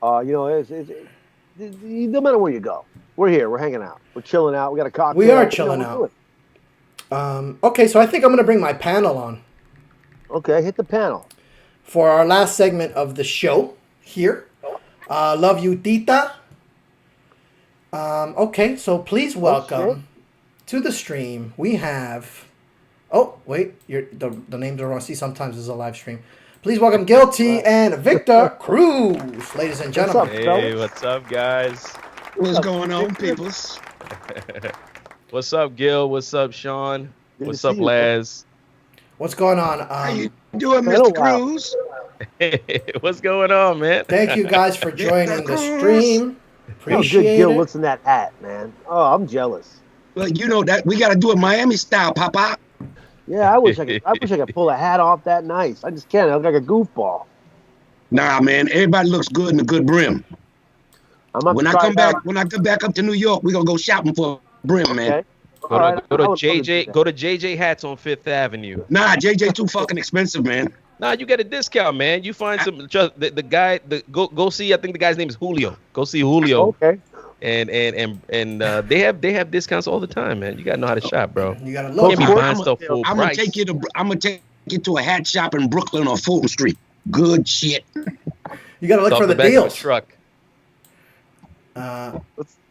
No matter where you go, we're here. We're hanging out. We're chilling out. We got a cocktail. We are chilling out. Okay, so I think I'm going to bring my panel on. Okay, hit the panel. For our last segment of the show here. Love you, Tita. Okay, so please welcome to the stream. We have... Oh, wait, the names are wrong. See, sometimes it's a live stream. Please welcome Guilty and Victor Cruz, ladies and gentlemen. Hey, what's up, guys? What's going on, peoples? What's up, Gil? What's up, Sean? What's up, you, Laz? What's going on? How you doing, Mr. Cruz? Hey, what's going on, man? Thank you guys for joining the stream. How Appreciate good Gil it. looks in that hat, man. Oh, I'm jealous. Well, you know that we got to do it Miami style, Papa. Yeah, I wish I could pull a hat off that nice. I just can't. I look like a goofball. Nah, man, everybody looks good in a good brim. When I come back up to New York, we're gonna go shopping for a brim, man. Okay. Go to JJ Hats on Fifth Avenue. Nah, JJ too fucking expensive, man. Nah, you get a discount, man. You find some the guy. Go see. I think the guy's name is Julio. Go see Julio. Okay. And they have discounts all the time, man. You gotta know how to shop, bro. You gotta You look. can't be buying stuff full I'm price. gonna take you to a hat shop in Brooklyn on Fulton Street. Good shit. You gotta look It's for off the back of deals. truck. Hey,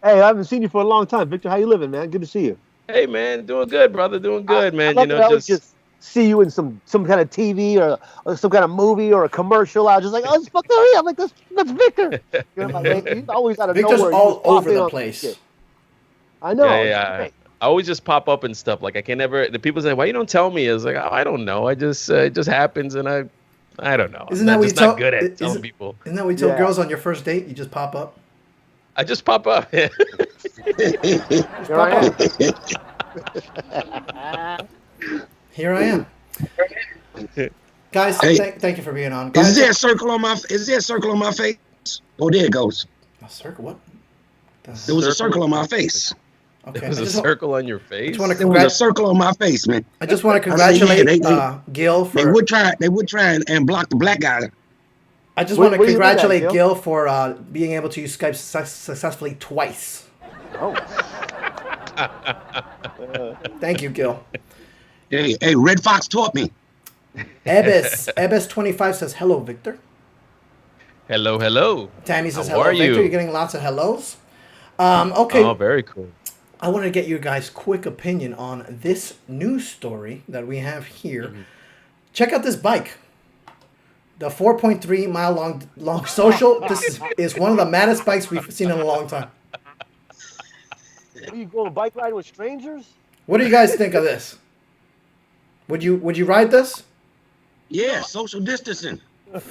I haven't seen you for a long time, Victor. How you living, man? Good to see you. Hey, man, doing good, brother. Doing good, man. I You know, always just see you in some kind of TV or some kind of movie or a commercial. I was just like, oh, it's fucking real. I'm like, that's Victor. You know, like, he's always out of Victor's nowhere. all over the place. I know. Yeah. I always just pop up and stuff. Like I can never. The people say, "Why you don't tell me?" It's like, oh, I don't know. I just it just happens, and I don't know. Isn't that what you tell? Not good at telling people. Isn't that what you tell girls on your first date? You just pop up. I just pop up. Here I am. Here I am. Guys, Hey. thank you for being on. Guys, Is there a circle on my face? Oh, there it goes. a circle? What? There was a circle on my face. Okay. There was a circle on your face. There was a circle on my face, man. I just want to I said, yeah, congratulate Gil for. They would try and block the black guy. I just What- want to what do you mean by that, congratulate Gil? Gil for being able to use Skype successfully twice. Oh. Thank you, Gil. Hey, Red Fox taught me. Ebis25 says hello, Victor. Hello. Tammy says How hello, are Victor. you? You're getting lots of hellos. Okay. Oh, very cool. I want to get your guys' quick opinion on this news story that we have here. Mm-hmm. Check out this bike. The 4.3 mile long social. This is one of the maddest bikes we've seen in a long time. Are you going bike riding with strangers? What do you guys think of this? Would you ride this? Yeah, social distancing. That's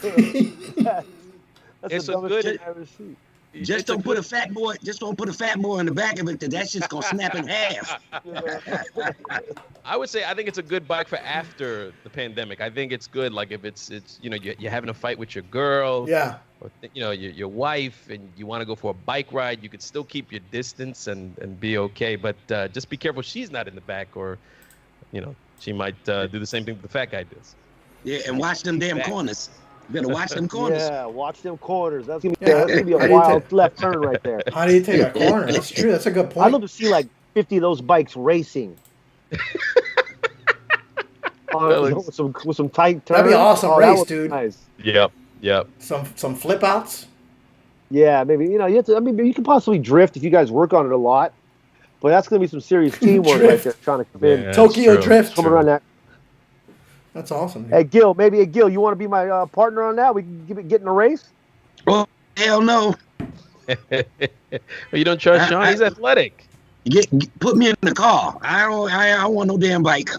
It's the a dumbest good- thing I ever seen. Just don't put a fat boy in the back of it, 'cause that shit's gonna snap in half. I think it's a good bike for after the pandemic. I think it's good, like if it's you're having a fight with your girl, Yeah. or your wife, and you want to go for a bike ride. You could still keep your distance and be okay, but just be careful she's not in the back, or she might do the same thing that the fat guy does. Yeah, and watch them damn corners. You better watch them corners. Yeah, watch them corners. That's gonna be How a do you wild take- left turn right there. How do you take a corner? That's true. That's a good point. I'd love to see like 50 of those bikes racing. with some tight turns. That'd be an awesome that race, would be dude. Nice. Yep. Some flip outs. Yeah, maybe you have to. I mean, you can possibly drift if you guys work on it a lot, but that's gonna be some serious teamwork right there. Trying to come in Tokyo drift. coming around that. That's awesome. Dude. Hey Gil, you want to be my partner on that? We can get in a race. Well, hell no. Well, you don't trust Shaun? He's athletic. Put me in the car. I don't want no damn bike.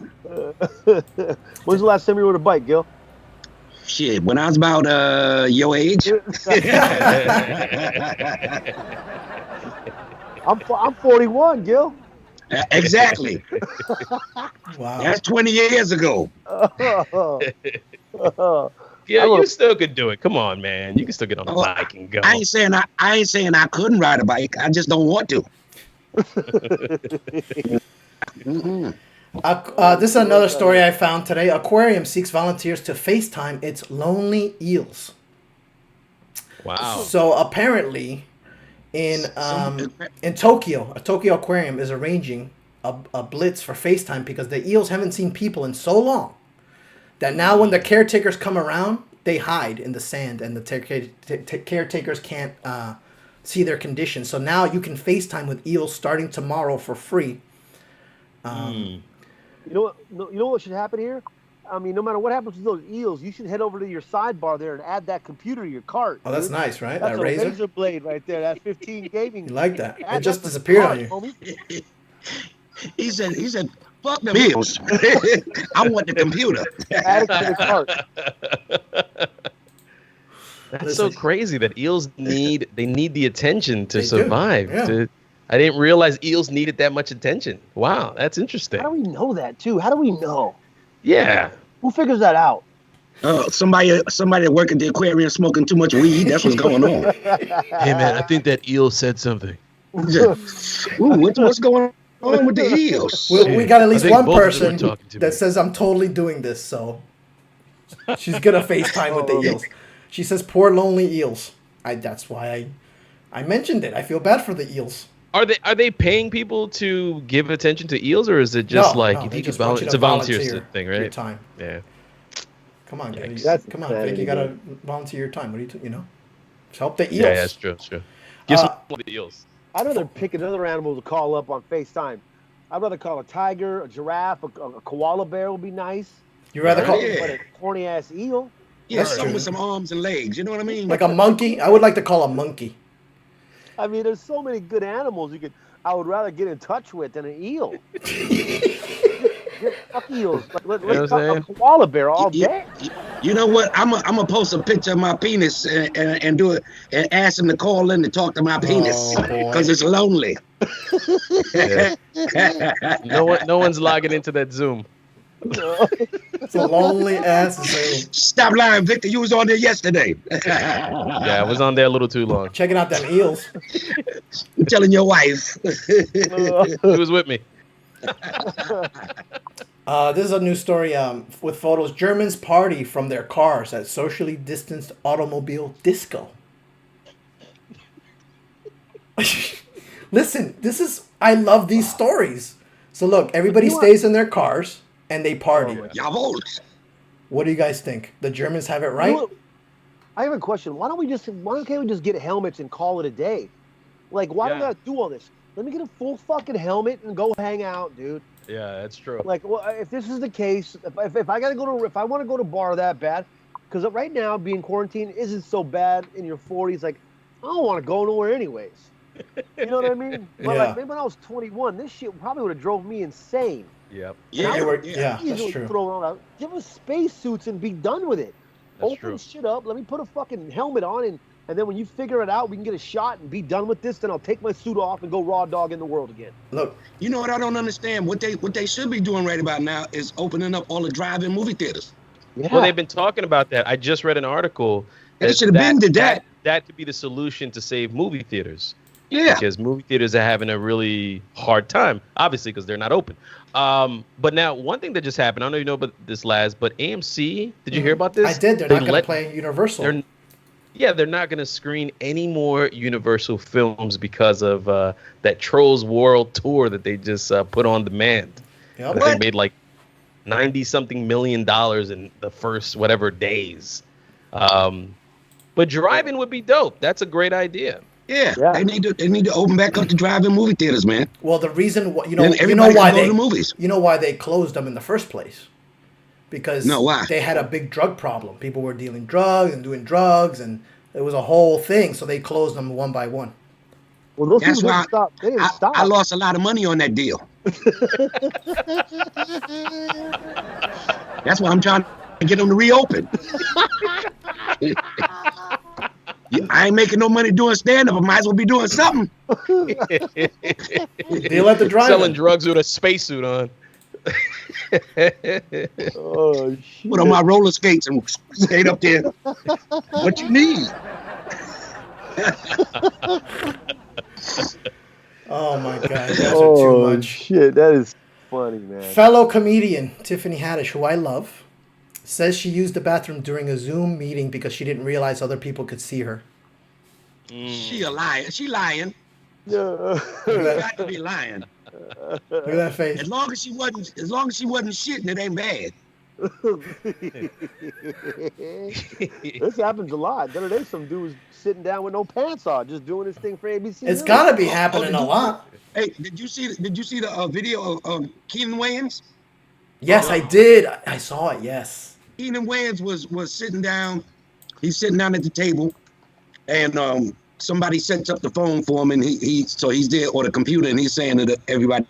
When's the last time you rode a bike, Gil? Shit, when I was about your age. I'm 41, Gil. Exactly. Wow. That's 20 years ago. Yeah, you still could do it. Come on, man. You can still get on a bike and go. I ain't saying I couldn't ride a bike. I just don't want to. This is another story I found today. Aquarium seeks volunteers to FaceTime its lonely eels. Wow. So apparently, in Tokyo, a Tokyo aquarium is arranging a blitz for FaceTime because the eels haven't seen people in so long that now when the caretakers come around, they hide in the sand and the caretakers can't see their condition. So now you can FaceTime with eels starting tomorrow for free. You know what should happen here? I mean, no matter what happens to those eels, you should head over to your sidebar there and add that computer to your cart. Oh, that's nice, right? That's that a razor blade right there. That 15 gaming. You like that? Add It just that to the disappeared cart, on you. homie. He said, fuck them eels. I want the computer. Add it to the cart. That's so crazy that eels need the attention to They survive. do, yeah. I didn't realize eels needed that much attention. Wow, that's interesting. How do we know that too? How do we know? Yeah. Who figures that out? Somebody that work at the aquarium smoking too much weed. That's what's going on. Hey man, I think that eel said something. Ooh, what's going on with the eels? We got at least think one both of them person are talking to that me. says I'm totally doing this, so she's gonna FaceTime with the eels. She says, "Poor lonely eels." That's why I mentioned it. I feel bad for the eels. Are they paying people to give attention to eels, or is it just No, if they you just could want you it's to a volunteer volunteer thing, your right? time. Yeah. Come on, guys. That's Come on, Vic. insanity, You gotta volunteer your time. What do you know? Just help the eels. Yeah, that's true. That's true. Give some to the eels. I'd rather pick another animal to call up on FaceTime. I'd rather call a tiger, a giraffe, a koala bear would be nice. You rather call But a corny ass eel. Yeah, something with some arms and legs. You know what I mean? like a monkey? I would like to call a monkey. I mean, there's so many good animals I would rather get in touch with than an eel. Fuck eels. Let's talk a koala bear all day. You know what? I'm gonna post a picture of my penis and do it and ask him to call in to talk to my penis because it's lonely. Yeah. No one's logging into that Zoom. It's a lonely ass Zoom. Stop lying, Victor. You was on there yesterday. Yeah, I was on there a little too long. Checking out them eels. I'm telling your wife. He was with me. This is a new story with photos. Germans party from their cars at socially distanced automobile disco. Listen, I love these stories. So look, everybody stays in their cars and they party. Jawohl. What do you guys think? The Germans have it right? I have a question. Why can't we just get helmets and call it a day? Like, why do I gotta do all this? Let me get a full fucking helmet and go hang out, dude. Yeah, that's true. Like, well, if this is the case, if I want to go to bar that bad, because right now being quarantined isn't so bad in your 40s. Like, I don't want to go nowhere anyways. You know what I mean? But like, maybe when I was 21, this shit probably would have drove me insane. Yep. Yeah, that's true. Give us spacesuits and be done with it. That's Open true. shit up. Let me put a fucking helmet on, and then when you figure it out, we can get a shot and be done with this. Then I'll take my suit off and go raw dog in the world again. Look, You know what I don't understand? What they should be doing right about now is opening up all the drive-in movie theaters. Yeah. Well, they've been talking about that. I just read an article. They should have been did that. That could be the solution to save movie theaters. Yeah. Because movie theaters are having a really hard time, obviously, because they're not open. But now, one thing that just happened, I don't know if you know about this, Laz, but AMC, did you hear about this? I did. They're not going to play Universal. They're not going to screen any more Universal films because of that Trolls World Tour that they just put on demand. Yep. They made like $90-something million in the first whatever days. But drive-in would be dope. That's a great idea. Yeah. They need to open back up the drive-in movie theaters, man. Well, the reason Then everybody can go to the movies. You know why they closed them in the first place? Because why? they had a big drug problem. People were dealing drugs and doing drugs, and it was a whole thing. So they closed them one by one. Well, those That's people why didn't stop. They didn't stop. I lost a lot of money on that deal. That's why I'm trying to get them to reopen. I ain't making no money doing stand-up. I might as well be doing something. They let the drive selling drugs with a spacesuit on. Oh, shit. Put on my roller skates and skate up there. What you need? Oh my God, you guys are too much. Shit, that is funny, man. Fellow comedian Tiffany Haddish, who I love, says she used the bathroom during a Zoom meeting because she didn't realize other people could see her. She a liar. She lying. Yeah. You got to be lying. Look at that face. As long as she wasn't shitting, it ain't bad. This happens a lot. The other day, some dude was sitting down with no pants on, just doing his thing for ABC. It's got to be happening a lot. Hey, did you see the video of Keenan Wayans? Yes, I did. I saw it. Yes. Keenan Wayans was sitting down. He's sitting down at the table, and somebody sets up the phone for him, and he's there, or the computer, and he's saying to everybody,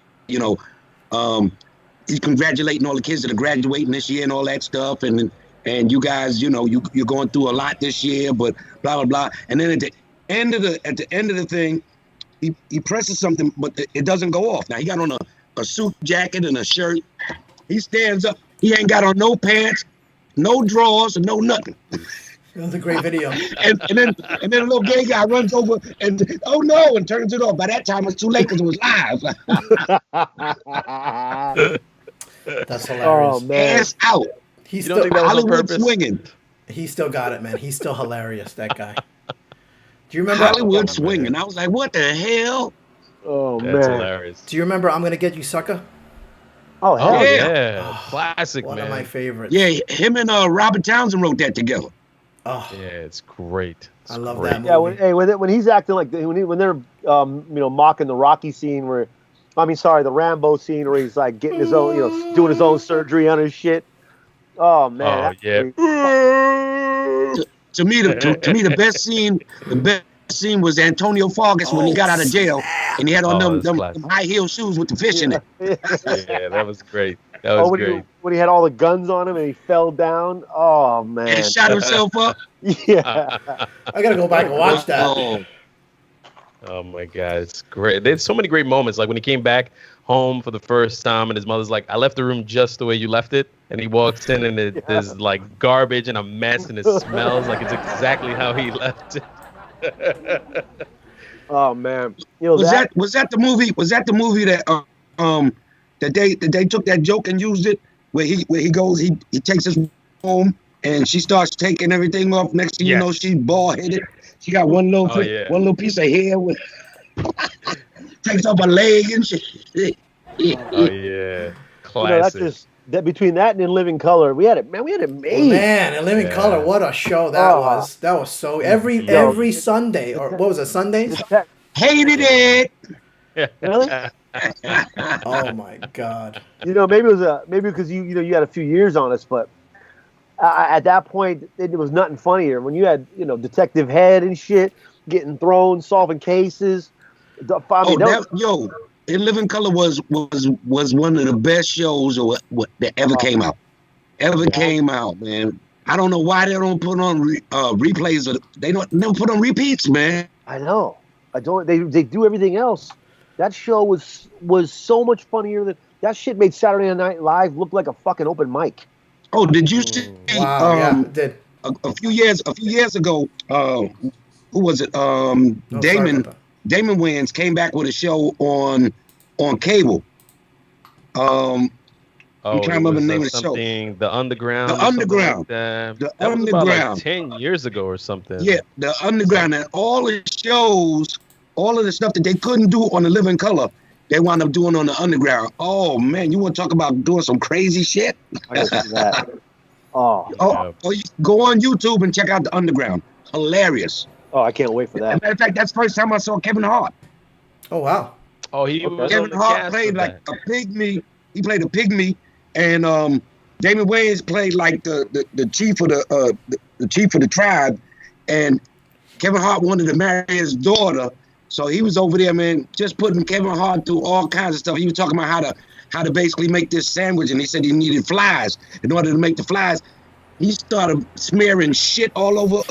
he's congratulating all the kids that are graduating this year and all that stuff, and you guys, you're going through a lot this year, but blah blah blah. And then at the end of the thing, he presses something, but it doesn't go off. Now he got on a suit jacket and a shirt. He stands up. He ain't got on no pants, no drawers, and no nothing. It was a great video. and then a little gay guy runs over and oh no, and turns it off. By that time it's too late because it was live. That's hilarious. Oh man, Ass out. He's You don't still think that was on Hollywood purpose? swinging. he still got it, man. He's still hilarious. That guy. Do you remember? Hollywood swinging. I was like, what the hell? oh That's man. hilarious. Do you remember "I'm Gonna Get You, Sucker"? Oh hell Oh yeah. yeah, classic, One man. of my favorites. Yeah, him and Robert Townsend wrote that together. Oh, Yeah, it's great. It's I love great. that movie. Yeah, when he's acting like when they're mocking the Rocky scene the Rambo scene where he's like getting his own doing his own surgery on his shit. Oh man. Oh, that's yeah. great. To me, the best scene was Antonio Fargas when he got out of jail and he had on Oh, them that's classic. high heel shoes with the fish in it. Yeah, that was great. That was great. When he had all the guns on him and he fell down. Oh man. And shot himself up. Yeah. I gotta go back and watch that. Oh my God, it's great. There's so many great moments. Like when he came back home for the first time, and his mother's like, "I left the room just the way you left it," and he walks in, and there's like garbage and a mess, and it smells like it's exactly how he left it. Oh man. Was that the movie? Was that the movie that that they took that joke and used it where he takes his home and she starts taking everything off. Next thing you know, she's bald headed. She got one little piece of hair with takes off a leg and shit. Oh yeah, that's classic. just that between that and In Living Color, we had it made. Man, In Living Color, what a show that was. That was so every Sunday, or what was it, Sundays? Hated it. Really? Oh my God. Maybe it was maybe because you had a few years on us, but at that point it was nothing funnier when you had Detective Head and shit getting thrown, solving cases. In Living Color was one of the best shows that ever came out. Came out, man. I don't know why they don't put on replays. They don't never put on repeats, man. I know. I don't. They do everything else. That show was so much funnier than that shit. Made Saturday Night Live look like a fucking open mic. Oh, did you see? Wow, yeah, it did. A few years ago, who was it? Damon Wayans came back with a show on cable. I'm trying to remember the name of the show. The Underground. The Underground. Like that. The was about Underground. like 10 years ago or something. Yeah, the Underground, and all the shows, all of the stuff that they couldn't do on The Living Color, they wound up doing on the underground. Oh man, you want to talk about doing some crazy shit? I gotta see that. Oh, You go on YouTube and check out the underground. Hilarious. oh, I can't wait for As a that. matter of fact, that's the first time I saw Kevin Hart. Oh wow. Oh, he was on Kevin the Hart cast played of like that. a pygmy. He played a pygmy, and Damon Wayans played like the chief of the chief of the tribe, and Kevin Hart wanted to marry his daughter, so he was over there, man, just putting Kevin Hart through all kinds of stuff. He was talking about how to basically make this sandwich, and he said he needed flies in order to make the flies. He started smearing shit all over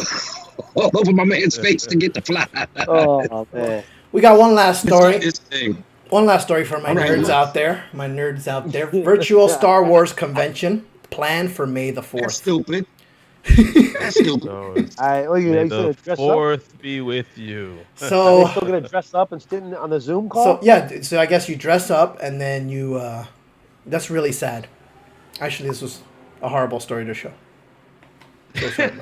all over my man's face to get the fly. Oh man. We got one last story. This thing. One last story for my All right. nerds out there. My nerds out there. Virtual Star Wars convention planned for May the That's 4th. stupid. That's stupid. So it's- You May said the dress up. fourth be with you. Are So they still gonna dress up and sit on the Zoom call? so I guess you dress up and then you that's really sad. Actually, this was a horrible story to show. So sorry.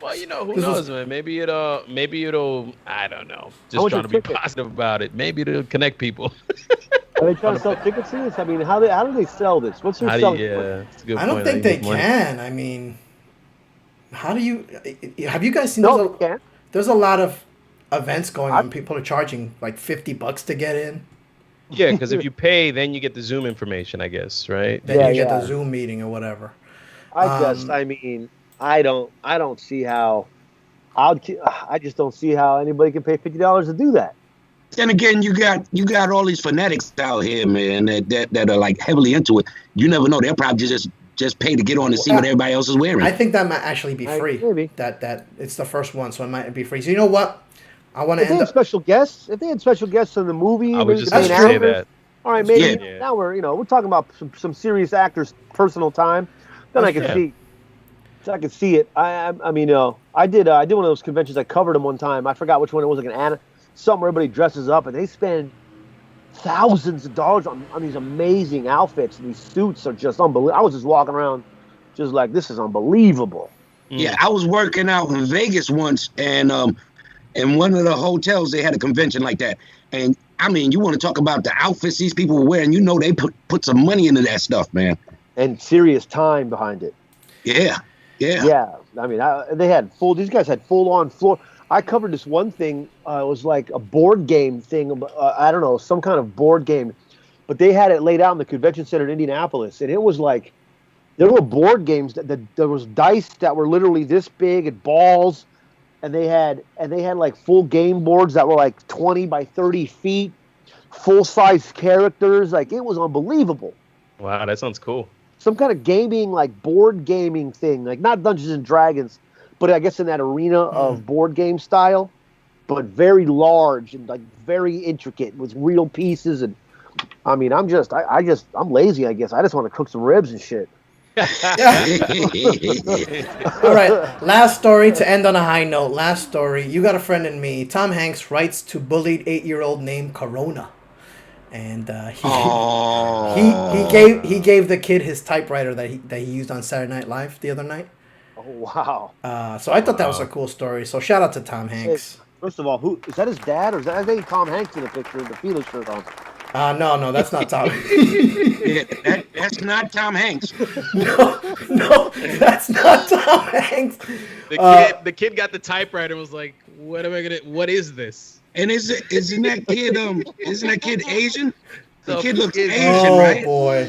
Well, you know, who This was- knows, man? Maybe it'll. I don't know. How Just much trying a to be ticket? positive about it. Maybe it'll connect people. Are they trying to sell tickets to this? I mean, how do they sell this? What's their How do selling you, point? it's a good I don't point. think they Make money. can. I mean, how do you? Have you guys seen? No, they can't. There's a lot of events going on. People are charging like $50 to get in. Yeah, because if you pay, then you get the Zoom information, I guess, right? Then Yeah, you get yeah. the Zoom meeting or whatever. I mean, I don't see how. I just don't see how anybody can pay $50 to do that. Then again, you got all these fanatics out here, man, that are like heavily into it. You never know. They'll probably just pay to get on and see what everybody else is wearing. I think that might actually be free. Maybe. That it's the first one, so it might be free. So you know what? I want to If they end had up. special guests, in the movie, I maybe was just the going main to say actors, that. all right, maybe Yeah. now we're talking about some serious actors' personal time. Then I can Yeah. see. So I can see it. I mean, I did one of those conventions. I covered them one time. I forgot which one it was. Like something where everybody dresses up and they spend thousands of dollars on these amazing outfits. And these suits are just unbelievable. I was just walking around, just like, this is unbelievable. Yeah, I was working out in Vegas once, and in one of the hotels they had a convention like that. And I mean, you want to talk about the outfits these people were wearing? You know, they put some money into that stuff, man. And serious time behind it. Yeah. Yeah, I mean, these guys had full-on floor. I covered this one thing. It was like a board game thing. I don't know, some kind of board game. But they had it laid out in the convention center in Indianapolis. And it was like, there were board games that there was dice that were literally this big and balls. And they had like full game boards that were like 20 by 30 feet, full-size characters. Like, it was unbelievable. Wow, that sounds cool. Some kind of gaming, like board gaming thing, like not Dungeons and Dragons, but I guess in that arena of board game style, but very large and like very intricate with real pieces. And I mean, I'm lazy, I guess. I just want to cook some ribs and shit. All right, last story to end on a high note. Last story. You got a friend in me. Tom Hanks writes to bullied 8-year-old named Corona. And he gave the kid his typewriter that he used on Saturday Night Live the other night. Oh wow! So I thought that was a cool story. So shout out to Tom Hanks. First of all, who is that? His dad, or is that I think Tom Hanks in the picture with the Felix shirt on? No, that's not Tom. Yeah, that's not Tom Hanks. No, that's not Tom Hanks. The kid got the typewriter and was like, "What is this?" And isn't that kid Asian? The kid looks kid- Asian, right? Oh boy,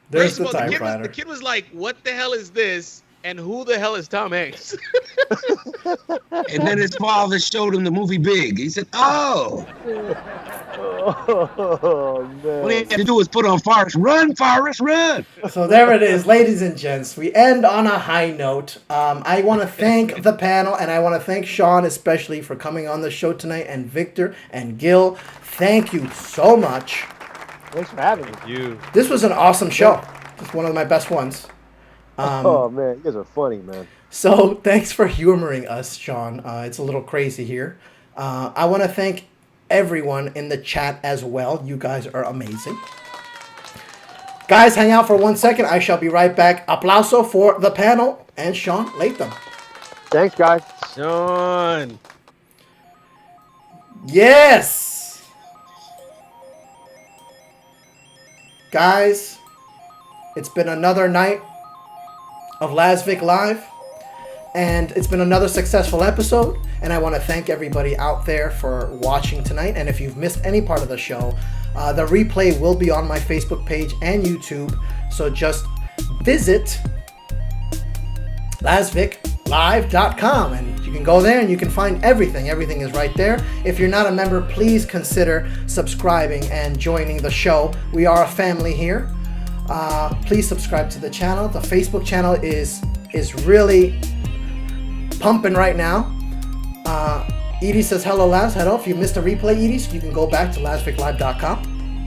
there's First the of all, typewriter. the kid was like, "What the hell is this?" And who the hell is Tom Hanks? And then his father showed him the movie Big. He said, "Oh, Oh man! what he had to do was put on Forrest, run, run." So there it is, ladies and gents. We end on a high note. I want to thank the panel, and I want to thank Shaun especially for coming on the show tonight, and Victor and Gil. Thank you so much. Thanks for having me. You. This was an awesome show. It's one of my best ones. Oh man, you guys are funny, man. So thanks for humoring us, Shaun. It's a little crazy here. I want to thank everyone in the chat as well. You guys are amazing. Guys, hang out for 1 second. I shall be right back. Aplauso for the panel and Shaun Latham. Thanks, guys. Shaun. Yes. Guys, it's been another night of Lasvik Live, and it's been another successful episode, and I want to thank everybody out there for watching tonight. And if you've missed any part of the show, the replay will be on my Facebook page and YouTube, so just visit lasviklive.com and you can go there and you can find everything. Everything is right there. If you're not a member, please consider subscribing and joining the show. We are a family here. Please subscribe to the channel. The Facebook channel is really pumping right now. Edie says hello, Laz. Hello. If you missed a replay, Edie, you can go back to lasviklive.com.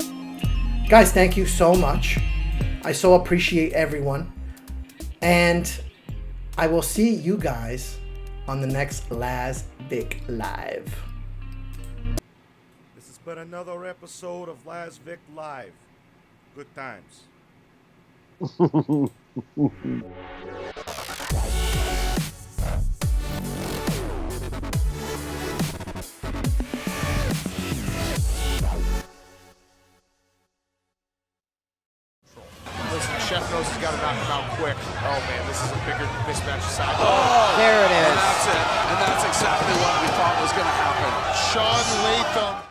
Guys, thank you so much. I so appreciate everyone, and I will see you guys on the next Lasvik Live. This has been another episode of Lasvik Live. Good times. Listen, Chef knows he's got to knock him out quick. Oh man, this is a bigger mismatch aside. Oh, There it is. and that's it. And that's exactly what we thought was going to happen. Shaun Latham